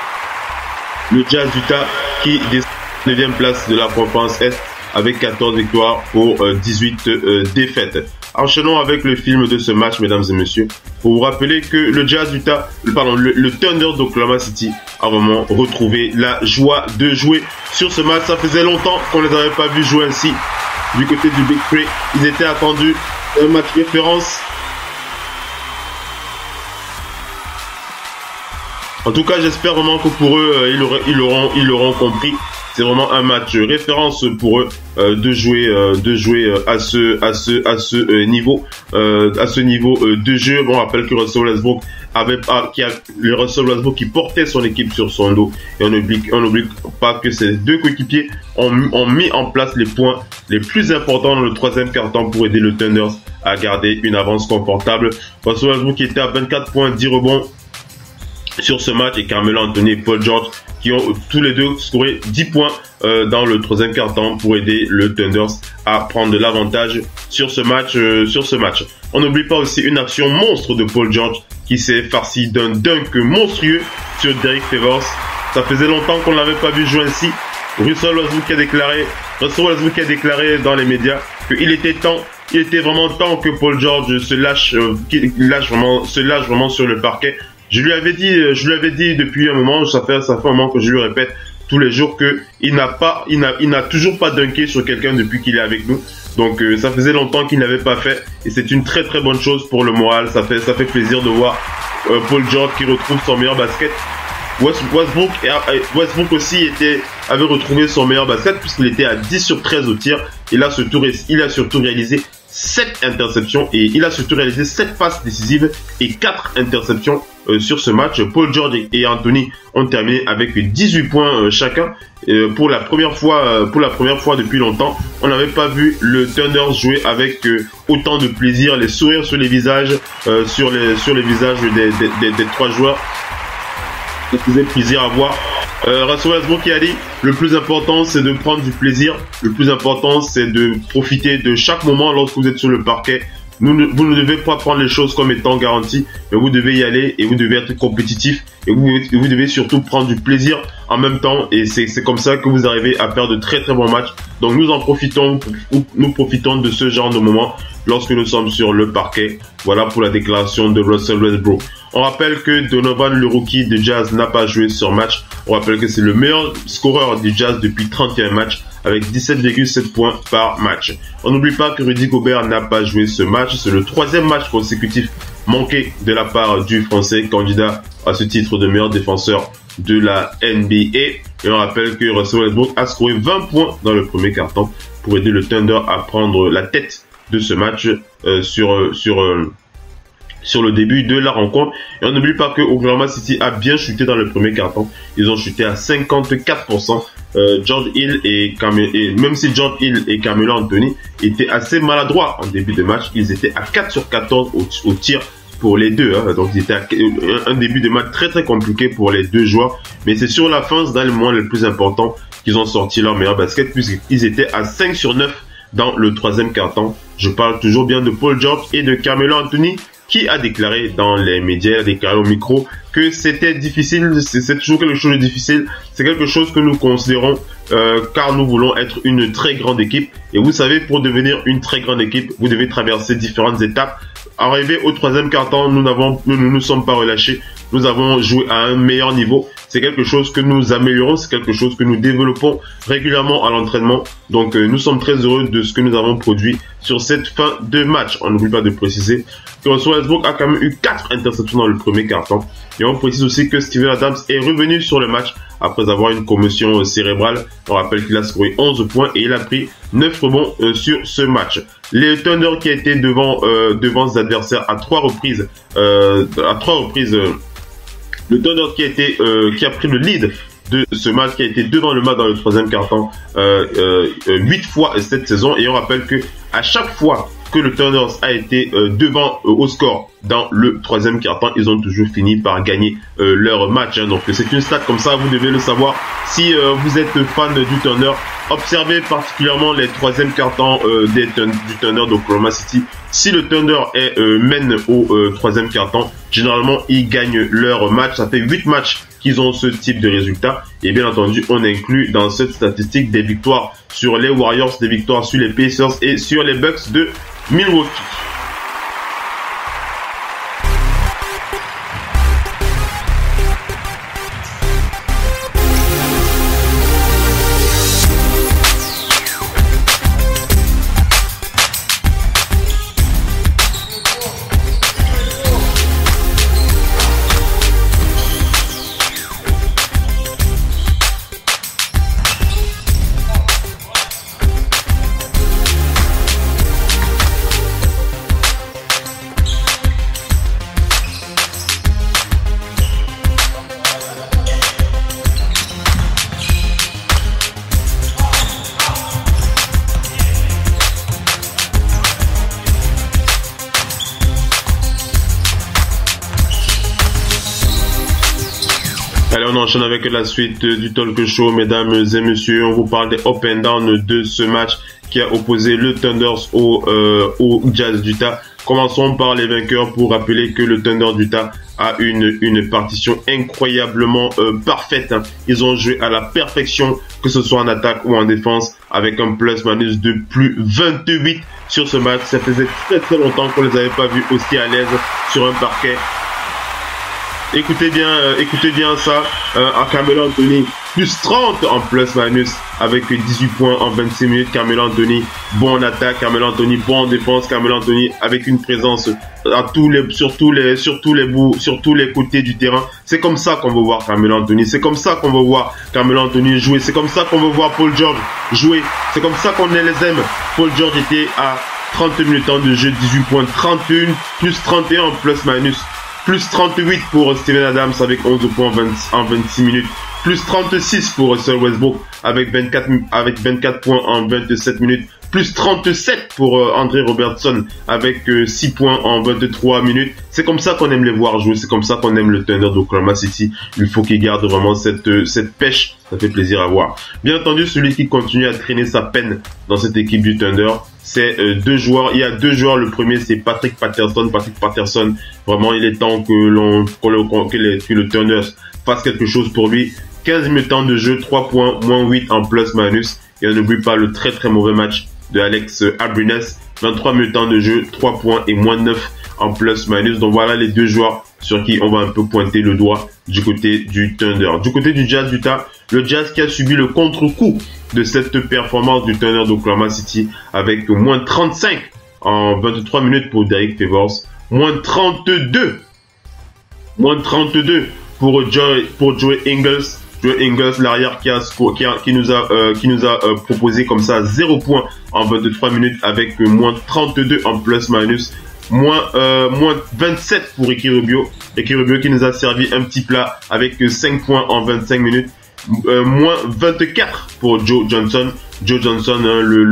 le Jazz Utah qui descend 9e place de la conférence Est avec 14 victoires pour 18 défaites. Enchaînons avec le film de ce match, mesdames et messieurs, pour vous rappeler que le le Thunder d'Oklahoma City a vraiment retrouvé la joie de jouer sur ce match. Ça faisait longtemps qu'on ne les avait pas vus jouer ainsi. Du côté du Big Three, ils étaient attendus. Un match référence. En tout cas, j'espère vraiment que pour eux, ils l'auront compris. C'est vraiment un match référence pour eux de jouer à ce niveau de jeu. Bon, on rappelle que Russell Westbrook Russell Westbrook qui portait son équipe sur son dos, et on n'oublie pas que ces deux coéquipiers ont mis en place les points les plus importants dans le troisième quart-temps pour aider le Thunder à garder une avance confortable. Russell Westbrook qui était à 24 points, 10 rebonds sur ce match, et Carmelo Anthony et Paul George qui ont tous les deux scoré 10 points dans le troisième quart-temps pour aider le Thunder à prendre de l'avantage sur ce match. On n'oublie pas aussi une action monstre de Paul George qui s'est farci d'un dunk monstrueux sur Derek Favors. Ça faisait longtemps qu'on ne l'avait pas vu jouer ainsi. Russell Westbrook a déclaré dans les médias qu'il était vraiment temps que Paul George se lâche vraiment sur le parquet. Je lui avais dit depuis un moment, ça fait un moment que je lui répète tous les jours que il n'a toujours pas dunké sur quelqu'un depuis qu'il est avec nous. Donc ça faisait longtemps qu'il n'avait pas fait, et c'est une très très bonne chose pour le moral. Ça fait plaisir de voir Paul George qui retrouve son meilleur basket. Westbrook aussi avait retrouvé son meilleur basket puisqu'il était à 10 sur 13 au tir. Il a surtout réalisé 7 interceptions, et il a surtout réalisé 7 passes décisives et 4 interceptions sur ce match. Paul George et Anthony ont terminé avec 18 points chacun. Pour la première fois depuis longtemps, on n'avait pas vu le Thunder jouer avec autant de plaisir, les sourires sur les visages, sur les visages des trois joueurs. Ça faisait plaisir à voir. Russell Westbrook qui a dit le plus important c'est de prendre du plaisir, le plus important c'est de profiter de chaque moment lorsque vous êtes sur le parquet. Vous ne devez pas prendre les choses comme étant garanties, mais vous devez y aller et vous devez être compétitif, et vous devez surtout prendre du plaisir en même temps, et c'est comme ça que vous arrivez à faire de très très bons matchs. Donc nous profitons de ce genre de moment lorsque nous sommes sur le parquet. Voilà pour la déclaration de Russell Westbrook. On rappelle que Donovan, le rookie de Jazz, n'a pas joué sur match. On rappelle que c'est le meilleur scoreur du Jazz depuis 31 matchs avec 17,7 points par match. On n'oublie pas que Rudy Gobert n'a pas joué ce match. C'est le 3e match consécutif manqué de la part du Français, candidat à ce titre de meilleur défenseur de la NBA. Et on rappelle que Russell Westbrook a scoré 20 points dans le premier quart-temps pour aider le Thunder à prendre la tête de ce match sur le début de la rencontre. Et on n'oublie pas que Oklahoma City a bien chuté dans le premier quart-temps. Ils ont chuté à 54%. George Hill et même si George Hill et Carmelo Anthony étaient assez maladroits en début de match, ils étaient à 4 sur 14 au tir pour les deux. Donc ils étaient un début de match très très compliqué pour les deux joueurs. Mais c'est sur la fin, dans les moments les plus importants, qu'ils ont sorti leur meilleur basket, puisqu'ils étaient à 5 sur 9 dans le troisième quart-temps. Je parle toujours bien de Paul George et de Carmelo Anthony, qui a déclaré dans les médias, a déclaré au micro que c'était difficile, c'est toujours quelque chose de difficile, c'est quelque chose que nous considérons car nous voulons être une très grande équipe. Et vous savez, pour devenir une très grande équipe, vous devez traverser différentes étapes. Arrivé au troisième quart-temps, nous ne nous sommes pas relâchés, nous avons joué à un meilleur niveau. C'est quelque chose que nous améliorons, c'est quelque chose que nous développons régulièrement à l'entraînement. Donc nous sommes très heureux de ce que nous avons produit sur cette fin de match. On n'oublie pas de préciser que Russell Westbrook a quand même eu 4 interceptions dans le premier quart-temps. Et on précise aussi que Steven Adams est revenu sur le match après avoir une commotion cérébrale. On rappelle qu'il a scoré 11 points et il a pris 9 rebonds sur ce match. Les Thunder qui a été devant ses adversaires à 3 reprises, le Thunder qui a pris le lead de ce match, qui a été devant le match dans le troisième quart-temps 8 fois cette saison. Et on rappelle que à chaque fois que le Thunders a été devant au score dans le troisième quart-temps, ils ont toujours fini par gagner leur match. Hein. Donc c'est une stat comme ça, vous devez le savoir. Si vous êtes fan du Thunder, observez particulièrement les troisième quart-temps du Thunder d'Oklahoma City. Si le Thunder mène au troisième quart-temps, généralement ils gagnent leur match. Ça fait 8 matchs qu'ils ont ce type de résultat. Et bien entendu, on inclut dans cette statistique des victoires sur les Warriors, des victoires sur les Pacers et sur les Bucks de Milwaukee. Allez, on enchaîne avec la suite du talk show, mesdames et messieurs. On vous parle des up and down de ce match qui a opposé le Thunders au Jazz d'Utah. Commençons par les vainqueurs pour rappeler que le Thunder d'Utah a une partition incroyablement parfaite. Hein. Ils ont joué à la perfection, que ce soit en attaque ou en défense, avec un plus-minus de plus 28 sur ce match. Ça faisait très très longtemps qu'on les avait pas vus aussi à l'aise sur un parquet. Écoutez bien ça, à Carmelo Anthony, plus 30 en plus-minus avec 18 points en 26 minutes. Carmelo Anthony, bon en attaque, Carmelo Anthony, bon en défense, Carmelo Anthony avec une présence sur tous les côtés du terrain. C'est comme ça qu'on veut voir Carmelo Anthony, c'est comme ça qu'on veut voir Carmelo Anthony jouer, c'est comme ça qu'on veut voir Paul George jouer, c'est comme ça qu'on les aime. Paul George était à 30 minutes de jeu, 18 points, 31, plus 31 en plus-minus. Plus 38 pour Steven Adams avec 11 points en 26 minutes. Plus 36 pour Russell Westbrook avec 24 points en 27 minutes. Plus 37 pour André Robertson avec 6 points en 23 minutes. C'est comme ça qu'on aime les voir jouer. C'est comme ça qu'on aime le Thunder d'Oklahoma City. Il faut qu'il garde vraiment cette pêche. Ça fait plaisir à voir. Bien entendu, celui qui continue à traîner sa peine dans cette équipe du Thunder, c'est deux joueurs. Il y a deux joueurs. Le premier, c'est Patrick Patterson. Patrick Patterson, vraiment, il est temps que le Thunder fasse quelque chose pour lui. 15 minutes de jeu, 3 points, moins 8 en plus-minus. Et on n'oublie pas le très très mauvais match de Alex Abrines. 23 minutes de jeu, 3 points et moins 9 en plus-minus. Donc voilà les deux joueurs sur qui on va un peu pointer le doigt du côté du Thunder. Du côté du Jazz d'Utah, le Jazz qui a subi le contre-coup de cette performance du Thunder d'Oklahoma City avec moins 35 en 23 minutes pour Derek Favors, moins 32 pour Joey Ingles. Joey Ingles, l'arrière qui nous a proposé comme ça 0 points en 23 minutes avec moins 32 en plus-minus. Moins 27 pour Ricky Rubio. Ricky Rubio qui nous a servi un petit plat avec 5 points en 25 minutes. Moins 24 pour Joe Johnson. Joe Johnson, hein, le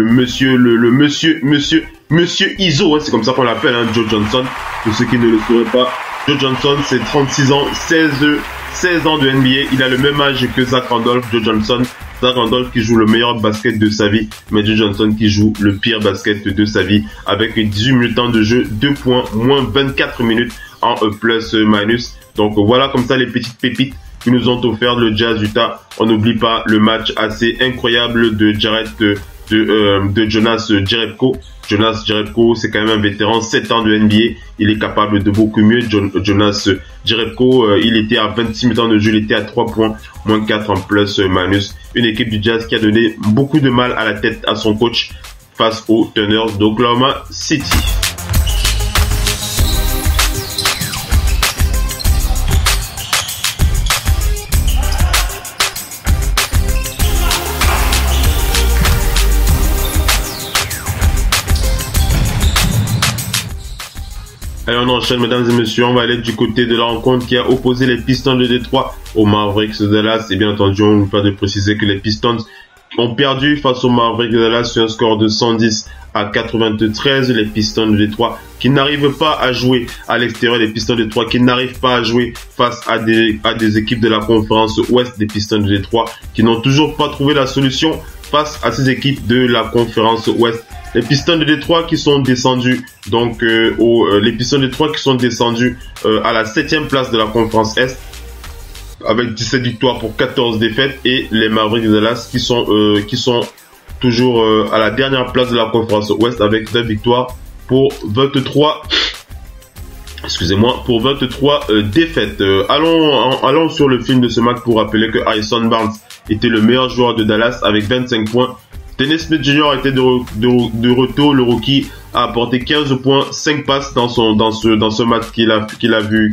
monsieur ISO, hein, c'est comme ça qu'on l'appelle, hein, Joe Johnson. Pour ceux qui ne le sauraient pas, Joe Johnson, c'est 36 ans, 16 ans de NBA. Il a le même âge que Zach Randolph. Joe Johnson, Zach Randolph qui joue le meilleur basket de sa vie, mais Joe Johnson qui joue le pire basket de sa vie avec 18 minutes de jeu, 2 points, moins 24 minutes en plus-minus. Donc voilà comme ça les petites pépites qui nous ont offert le Jazz d'Utah. On n'oublie pas le match assez incroyable de Jonas Jerebko. Jonas Jerebko, c'est quand même un vétéran, 7 ans de NBA. Il est capable de beaucoup mieux. Jonas Jerebko, il était à 26 minutes de jeu, il était à 3 points, moins 4 en plus-minus. Une équipe du Jazz qui a donné beaucoup de mal à la tête à son coach face aux Thunder d'Oklahoma City. Allez, on enchaîne, mesdames et messieurs. On va aller du côté de la rencontre qui a opposé les Pistons de Détroit aux Mavericks de Dallas. Et bien entendu, on ne peut pas de préciser que les Pistons ont perdu face aux Mavericks de Dallas sur un score de 110-93. Les Pistons de Détroit qui n'arrivent pas à jouer à l'extérieur, des Pistons de Détroit qui n'arrivent pas à jouer face à des équipes de la conférence Ouest, des Pistons de Détroit qui n'ont toujours pas trouvé la solution face à ces équipes de la conférence Ouest. Les Pistons de Détroit qui sont descendus les Pistons de Détroit qui sont descendus à la 7e place de la conférence Est avec 17 victoires pour 14 défaites, et les Mavericks de Dallas qui sont toujours à la dernière place de la conférence Ouest avec 9 victoires pour 23 défaites. Allons sur le film de ce match pour rappeler que Harrison Barnes était le meilleur joueur de Dallas avec 25 points. Dennis Smith Jr. était de retour. Le rookie a apporté 15 points, 5 passes dans ce match qu'il a vu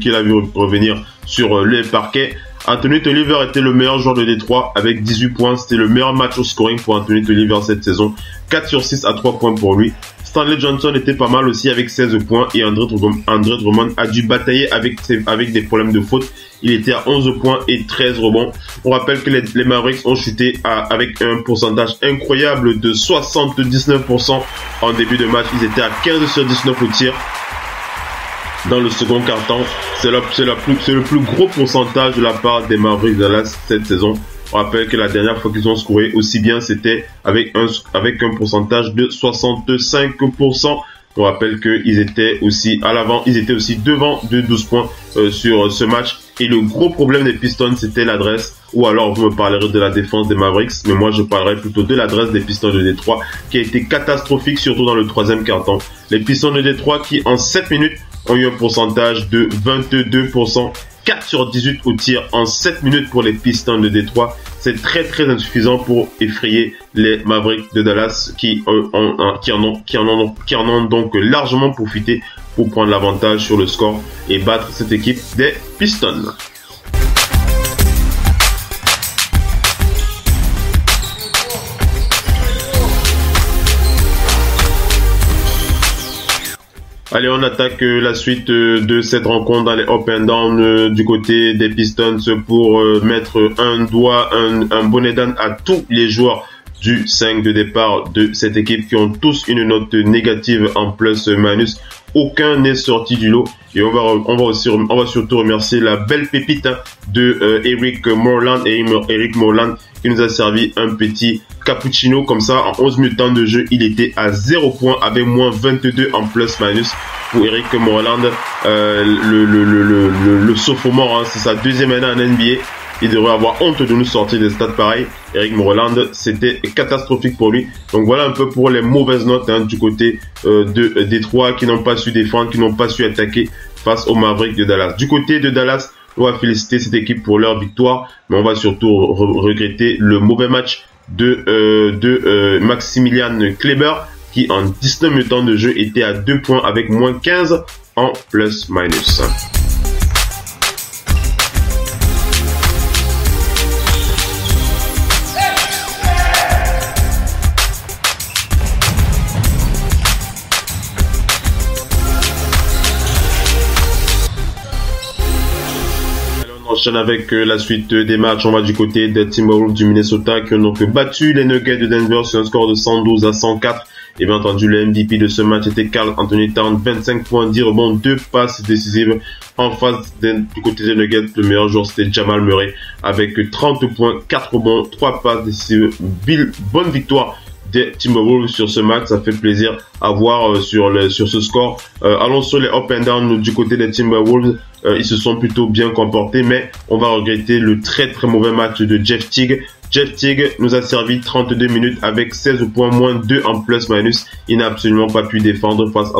revenir sur le parquet. Anthony Tolliver était le meilleur joueur de Détroit avec 18 points. C'était le meilleur match au scoring pour Anthony Tolliver cette saison. 4 sur 6 à 3 points pour lui. Stanley Johnson était pas mal aussi avec 16 points, et Andre Drummond a dû batailler avec des problèmes de faute. Il était à 11 points et 13 rebonds. On rappelle que les Mavericks ont chuté avec un pourcentage incroyable de 79% en début de match. Ils étaient à 15 sur 19 au tir. Dans le second quart-temps, c'est le plus gros pourcentage de la part des Mavericks de Dallas cette saison. On rappelle que la dernière fois qu'ils ont scoré aussi bien, c'était avec un pourcentage de 65%. On rappelle qu'ils étaient aussi à l'avant, ils étaient aussi devant de 12 points sur ce match. Et le gros problème des Pistons, c'était l'adresse. Ou alors vous me parlerez de la défense des Mavericks, mais moi je parlerai plutôt de l'adresse des Pistons de Détroit qui a été catastrophique, surtout dans le troisième quart-temps. Les Pistons de Détroit qui en 7 minutes ont eu un pourcentage de 22%. 4 sur 18 au tir en 7 minutes pour les Pistons de Détroit. C'est très très insuffisant pour effrayer les Mavericks de Dallas qui en ont donc largement profité pour prendre l'avantage sur le score et battre cette équipe des Pistons. Allez, on attaque la suite de cette rencontre dans les up and down du côté des Pistons pour mettre un bonnet d'âne à tous les joueurs du 5 de départ de cette équipe qui ont tous une note négative en plus-minus. Aucun n'est sorti du lot, et on va surtout remercier la belle pépite de Eric Moreland qui nous a servi un petit cappuccino comme ça. En 11 minutes de jeu, il était à 0 points avec moins 22 en plus-minus pour Eric Moreland, le sophomore, c'est sa deuxième année en NBA. Il devrait avoir honte de nous sortir des stats pareils. Eric Moreland, c'était catastrophique pour lui. Donc voilà un peu pour les mauvaises notes du côté de Détroit, qui n'ont pas su défendre, qui n'ont pas su attaquer face aux Mavericks de Dallas. Du côté de Dallas, on va féliciter cette équipe pour leur victoire, mais on va surtout regretter le mauvais match de Maximilian Kleber, qui en 19 minutes de jeu était à 2 points avec moins 15 en plus-minus. Avec la suite des matchs, on va du côté des Timberwolves du Minnesota qui ont donc battu les Nuggets de Denver sur un score de 112-104. Et bien entendu, le MVP de ce match était Karl Anthony Towns, 25 points, 10 rebonds, 2 passes décisives. En face du côté des Nuggets, le meilleur joueur c'était Jamal Murray avec 30 points, 4 rebonds, 3 passes décisives. Bonne victoire des Timberwolves sur ce match, ça fait plaisir à voir sur ce score. Allons sur les up and down du côté des Timberwolves. Ils se sont plutôt bien comportés, mais on va regretter le très très mauvais match de Jeff Teague. Jeff Teague nous a servi 32 minutes avec 16 points, moins 2 en plus-minus. Il n'a absolument pas pu défendre face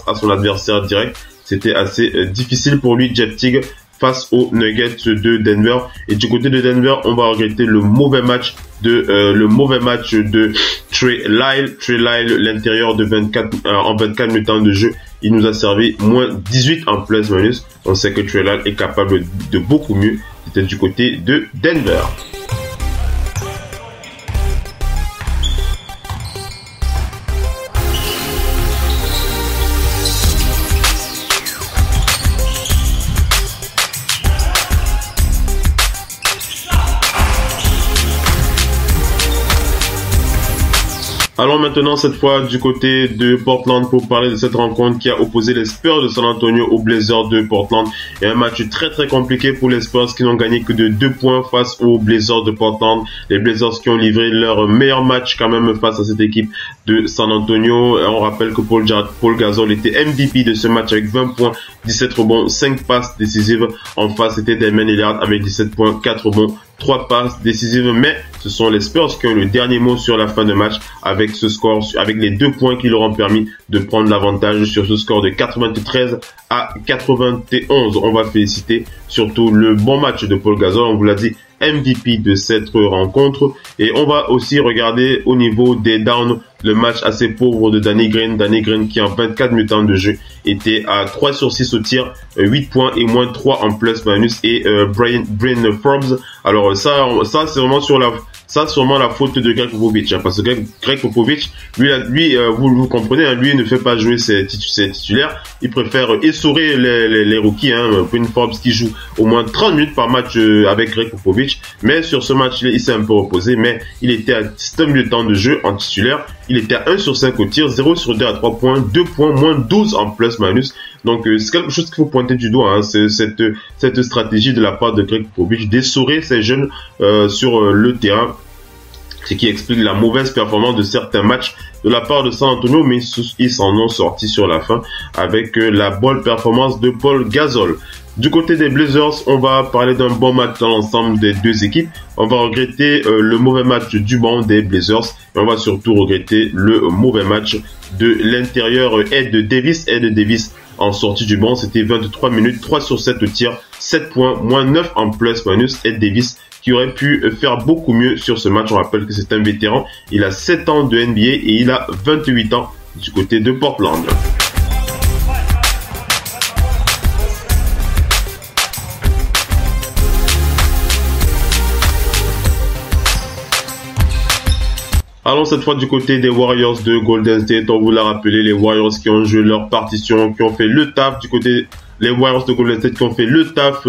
à son adversaire direct. C'était assez difficile pour lui, Jeff Teague, face aux Nuggets de Denver. Et du côté de Denver, on va regretter le mauvais match de Trey Lyle. Trey Lyle, l'intérieur de 24 minutes de jeu, il nous a servi moins 18 en plus-minus. On sait que Trey Lyle est capable de beaucoup mieux. C'était du côté de Denver. Allons maintenant cette fois du côté de Portland pour parler de cette rencontre qui a opposé les Spurs de San Antonio aux Blazers de Portland. Et un match très très compliqué pour les Spurs qui n'ont gagné que de 2 points face aux Blazers de Portland. Les Blazers qui ont livré leur meilleur match quand même face à cette équipe de San Antonio. Et on rappelle que Paul Gasol était MVP de ce match avec 20 points, 17 rebonds, 5 passes décisives. En face, c'était Damian Lillard avec 17 points, 4 rebonds, 3 passes décisives, mais ce sont les Spurs qui ont le dernier mot sur la fin de match avec ce score, avec les 2 points qui leur ont permis de prendre l'avantage sur ce score de 93 à 91. On va féliciter surtout le bon match de Paul Gasol, on vous l'a dit, MVP de cette rencontre. Et on va aussi regarder au niveau des downs le match assez pauvre de Danny Green. Danny Green qui en 24 minutes de jeu était à 3 sur 6 au tir, 8 points et moins 3 en plus-minus. Et Brian Forbes, alors ça c'est vraiment sûrement la faute de Greg Popovich, hein, parce que Greg Popovich, lui vous comprenez, hein, lui ne fait pas jouer ses titulaires, il préfère essorer les rookies, hein, Brian Forbes qui joue au moins 30 minutes par match avec Greg Popovich, mais sur ce match il s'est un peu reposé, mais il était à 7 minutes de temps de jeu en titulaire, il était à 1 sur 5 au tir, 0 sur 2 à 3 points, 2 points, moins 12 en plus-minus. Donc c'est quelque chose qu'il faut pointer du doigt, hein, c'est cette stratégie de la part de Greg Popovich d'essorer ces jeunes sur le terrain, ce qui explique la mauvaise performance de certains matchs de la part de San Antonio, mais ils s'en ont sorti sur la fin avec la bonne performance de Paul Gasol. Du côté des Blazers, on va parler d'un bon match dans l'ensemble des deux équipes. On va regretter le mauvais match du banc des Blazers et on va surtout regretter le mauvais match de l'intérieur Ed Davis. Ed Davis en sortie du banc, c'était 23 minutes, 3 sur 7 au tir, 7 points, moins 9 en plus-minus. Ed Davis qui aurait pu faire beaucoup mieux sur ce match. On rappelle que c'est un vétéran, il a 7 ans de NBA et il a 28 ans du côté de Portland. Allons cette fois du côté des Warriors de Golden State. On vous l'a rappelé, les Warriors qui ont joué leur partition, qui ont fait le taf du côté les Warriors de Golden State qui ont fait le taf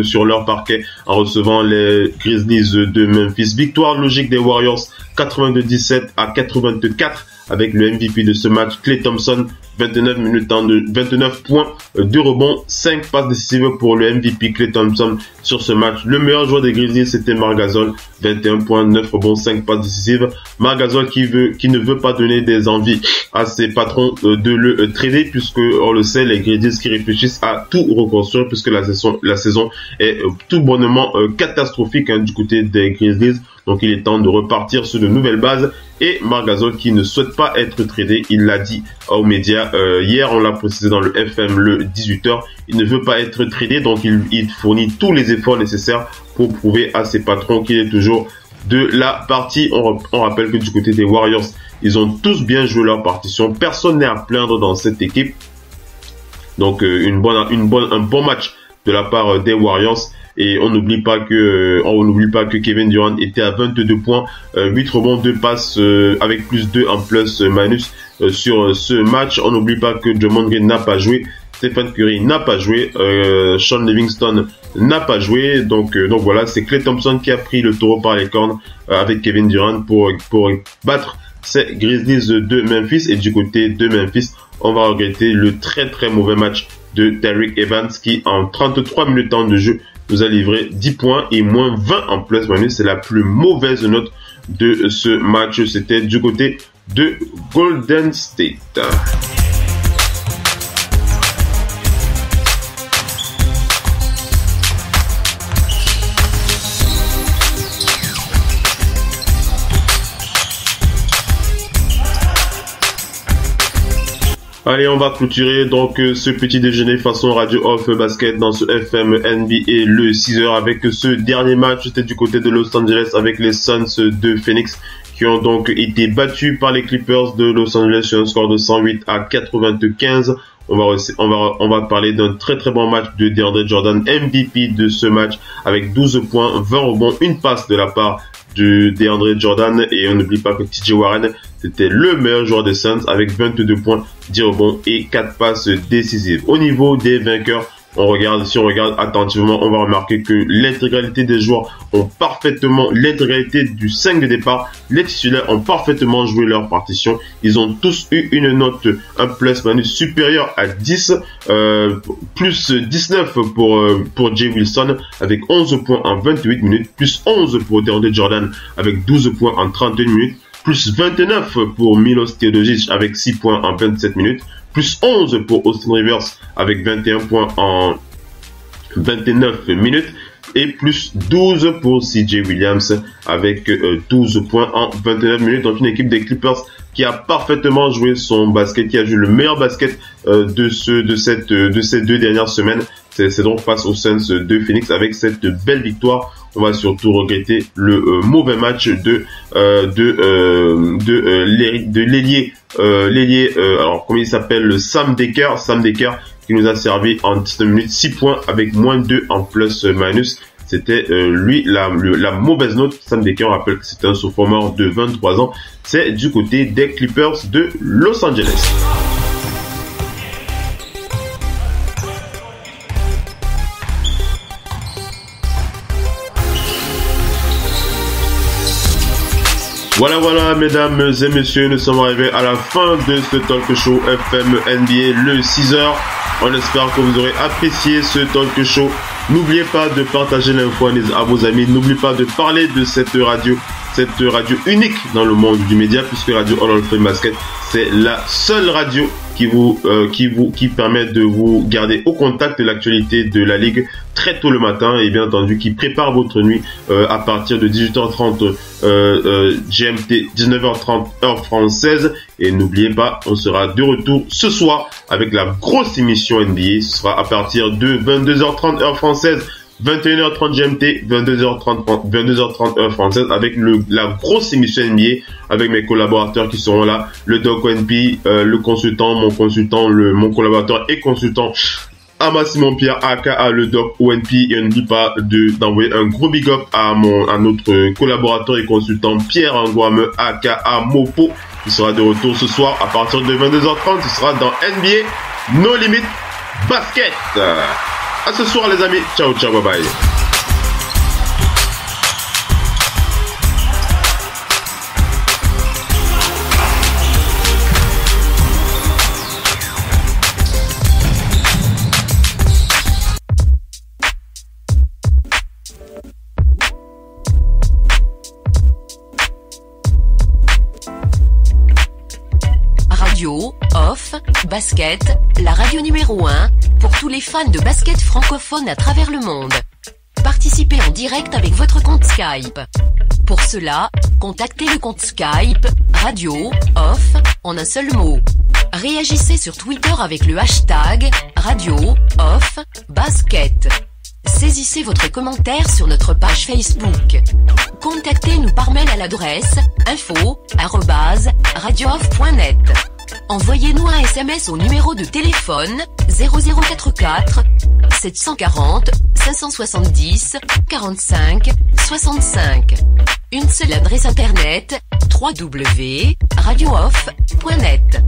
sur leur parquet en recevant les Grizzlies de Memphis. Victoire logique des Warriors 92-17 à 84 avec le MVP de ce match, Klay Thompson, 29 points, 2 rebonds, 5 passes décisives pour le MVP Klay Thompson sur ce match. Le meilleur joueur des Grizzlies, c'était Marc Gasol, 21 points, 9 rebonds, 5 passes décisives. Marc Gasol qui ne veut pas donner des envies à ses patrons de le trader, puisque on le sait, les Grizzlies qui réfléchissent à tout reconstruire, puisque la saison est tout bonnement catastrophique du côté des Grizzlies. Donc il est temps de repartir sur de nouvelles bases. Et Marc Gasol qui ne souhaite pas être tradé, il l'a dit aux médias hier, on l'a précisé dans le FM le 18h, il ne veut pas être tradé, donc il fournit tous les efforts nécessaires pour prouver à ses patrons qu'il est toujours de la partie. On rappelle que du côté des Warriors, ils ont tous bien joué leur partition, personne n'est à plaindre dans cette équipe. Donc un bon match de la part des Warriors. Et on n'oublie pas que Kevin Durant était à 22 points, 8 rebonds, 2 passes avec plus 2 en plus-minus sur ce match. On n'oublie pas que Draymond Green n'a pas joué, Stephen Curry n'a pas joué, Sean Livingston n'a pas joué. Donc voilà, c'est Klay Thompson qui a pris le taureau par les cornes avec Kevin Durant pour battre ces Grizzlies de Memphis. Et du côté de Memphis, on va regretter le très très mauvais match de Tyreke Evans qui en 33 minutes de jeu nous a livré 10 points et moins 20 en plus-minus. C'est la plus mauvaise note de ce match. C'était du côté de Golden State. Allez, on va clôturer donc ce petit déjeuner façon Radio Off Basket dans ce FM NBA le 6h avec ce dernier match. C'était du côté de Los Angeles avec les Suns de Phoenix qui ont donc été battus par les Clippers de Los Angeles sur un score de 108 à 95. On va parler d'un très très bon match de DeAndre Jordan, MVP de ce match avec 12 points, 20 rebonds, une passe de la part de DeAndre Jordan. Et on n'oublie pas que TJ Warren, c'était le meilleur joueur des Suns avec 22 points, 10 rebonds et 4 passes décisives. Au niveau des vainqueurs Si on regarde attentivement, on va remarquer que l'intégralité des joueurs l'intégralité du 5 de départ, les titulaires ont parfaitement joué leur partition. Ils ont tous eu une note, un plus-minus supérieur à 10, plus 19 pour Jay Wilson avec 11 points en 28 minutes, plus 11 pour DeAndre Jordan avec 12 points en 31 minutes, plus 29 pour Milos Teodosic avec 6 points en 27 minutes, plus 11 pour Austin Rivers avec 21 points en 29 minutes, et plus 12 pour CJ Williams avec 12 points en 29 minutes. Donc une équipe des Clippers qui a parfaitement joué son basket, qui a joué le meilleur basket de ces 2 dernières semaines. C'est donc face aux Suns de Phoenix avec cette belle victoire. On va surtout regretter le mauvais match de l'ailier, alors comment il s'appelle, Sam Dekker qui nous a servi en 19 minutes 6 points avec moins 2 en plus-minus. C'était lui la mauvaise note. Sam Dekker, on rappelle que c'est un sophomore de 23 ans. C'est du côté des Clippers de Los Angeles. Voilà, mesdames et messieurs, nous sommes arrivés à la fin de ce talk show FM NBA le 6h. On espère que vous aurez apprécié ce talk show. N'oubliez pas de partager l'info à vos amis. N'oubliez pas de parler de cette radio unique dans le monde du média, puisque Radio Hall of Fame Basket, c'est la seule radio qui permet de vous garder au contact de l'actualité de la ligue très tôt le matin, et bien entendu qui prépare votre nuit à partir de 18h30 GMT, 19h30 heure française. Et n'oubliez pas, on sera de retour ce soir avec la grosse émission NBA. Ce sera à partir de 22h30 heure française, 21h30 GMT, 22h30 heure française, avec la grosse émission NBA avec mes collaborateurs qui seront là, le Doc ONP, mon collaborateur et consultant Ama Simon Pierre aka le Doc ONP. Et n'oublie pas d'envoyer un gros big up à notre collaborateur et consultant Pierre Angoime aka Mopo, qui sera de retour ce soir à partir de 22h30. Ce sera dans NBA No Limit Basket. À ce soir les amis, ciao bye bye. Radio Off Basket, la radio numéro 1 pour tous les fans de basket francophone à travers le monde. Participez en direct avec votre compte Skype. Pour cela, contactez le compte Skype Radio Off en un seul mot. Réagissez sur Twitter avec le hashtag Radio Off Basket. Saisissez votre commentaire sur notre page Facebook. Contactez-nous par mail à l'adresse info@radiooff.net. Envoyez-nous un SMS au numéro de téléphone 0044 740 570 45 65. Une seule adresse internet www.radiooff.net.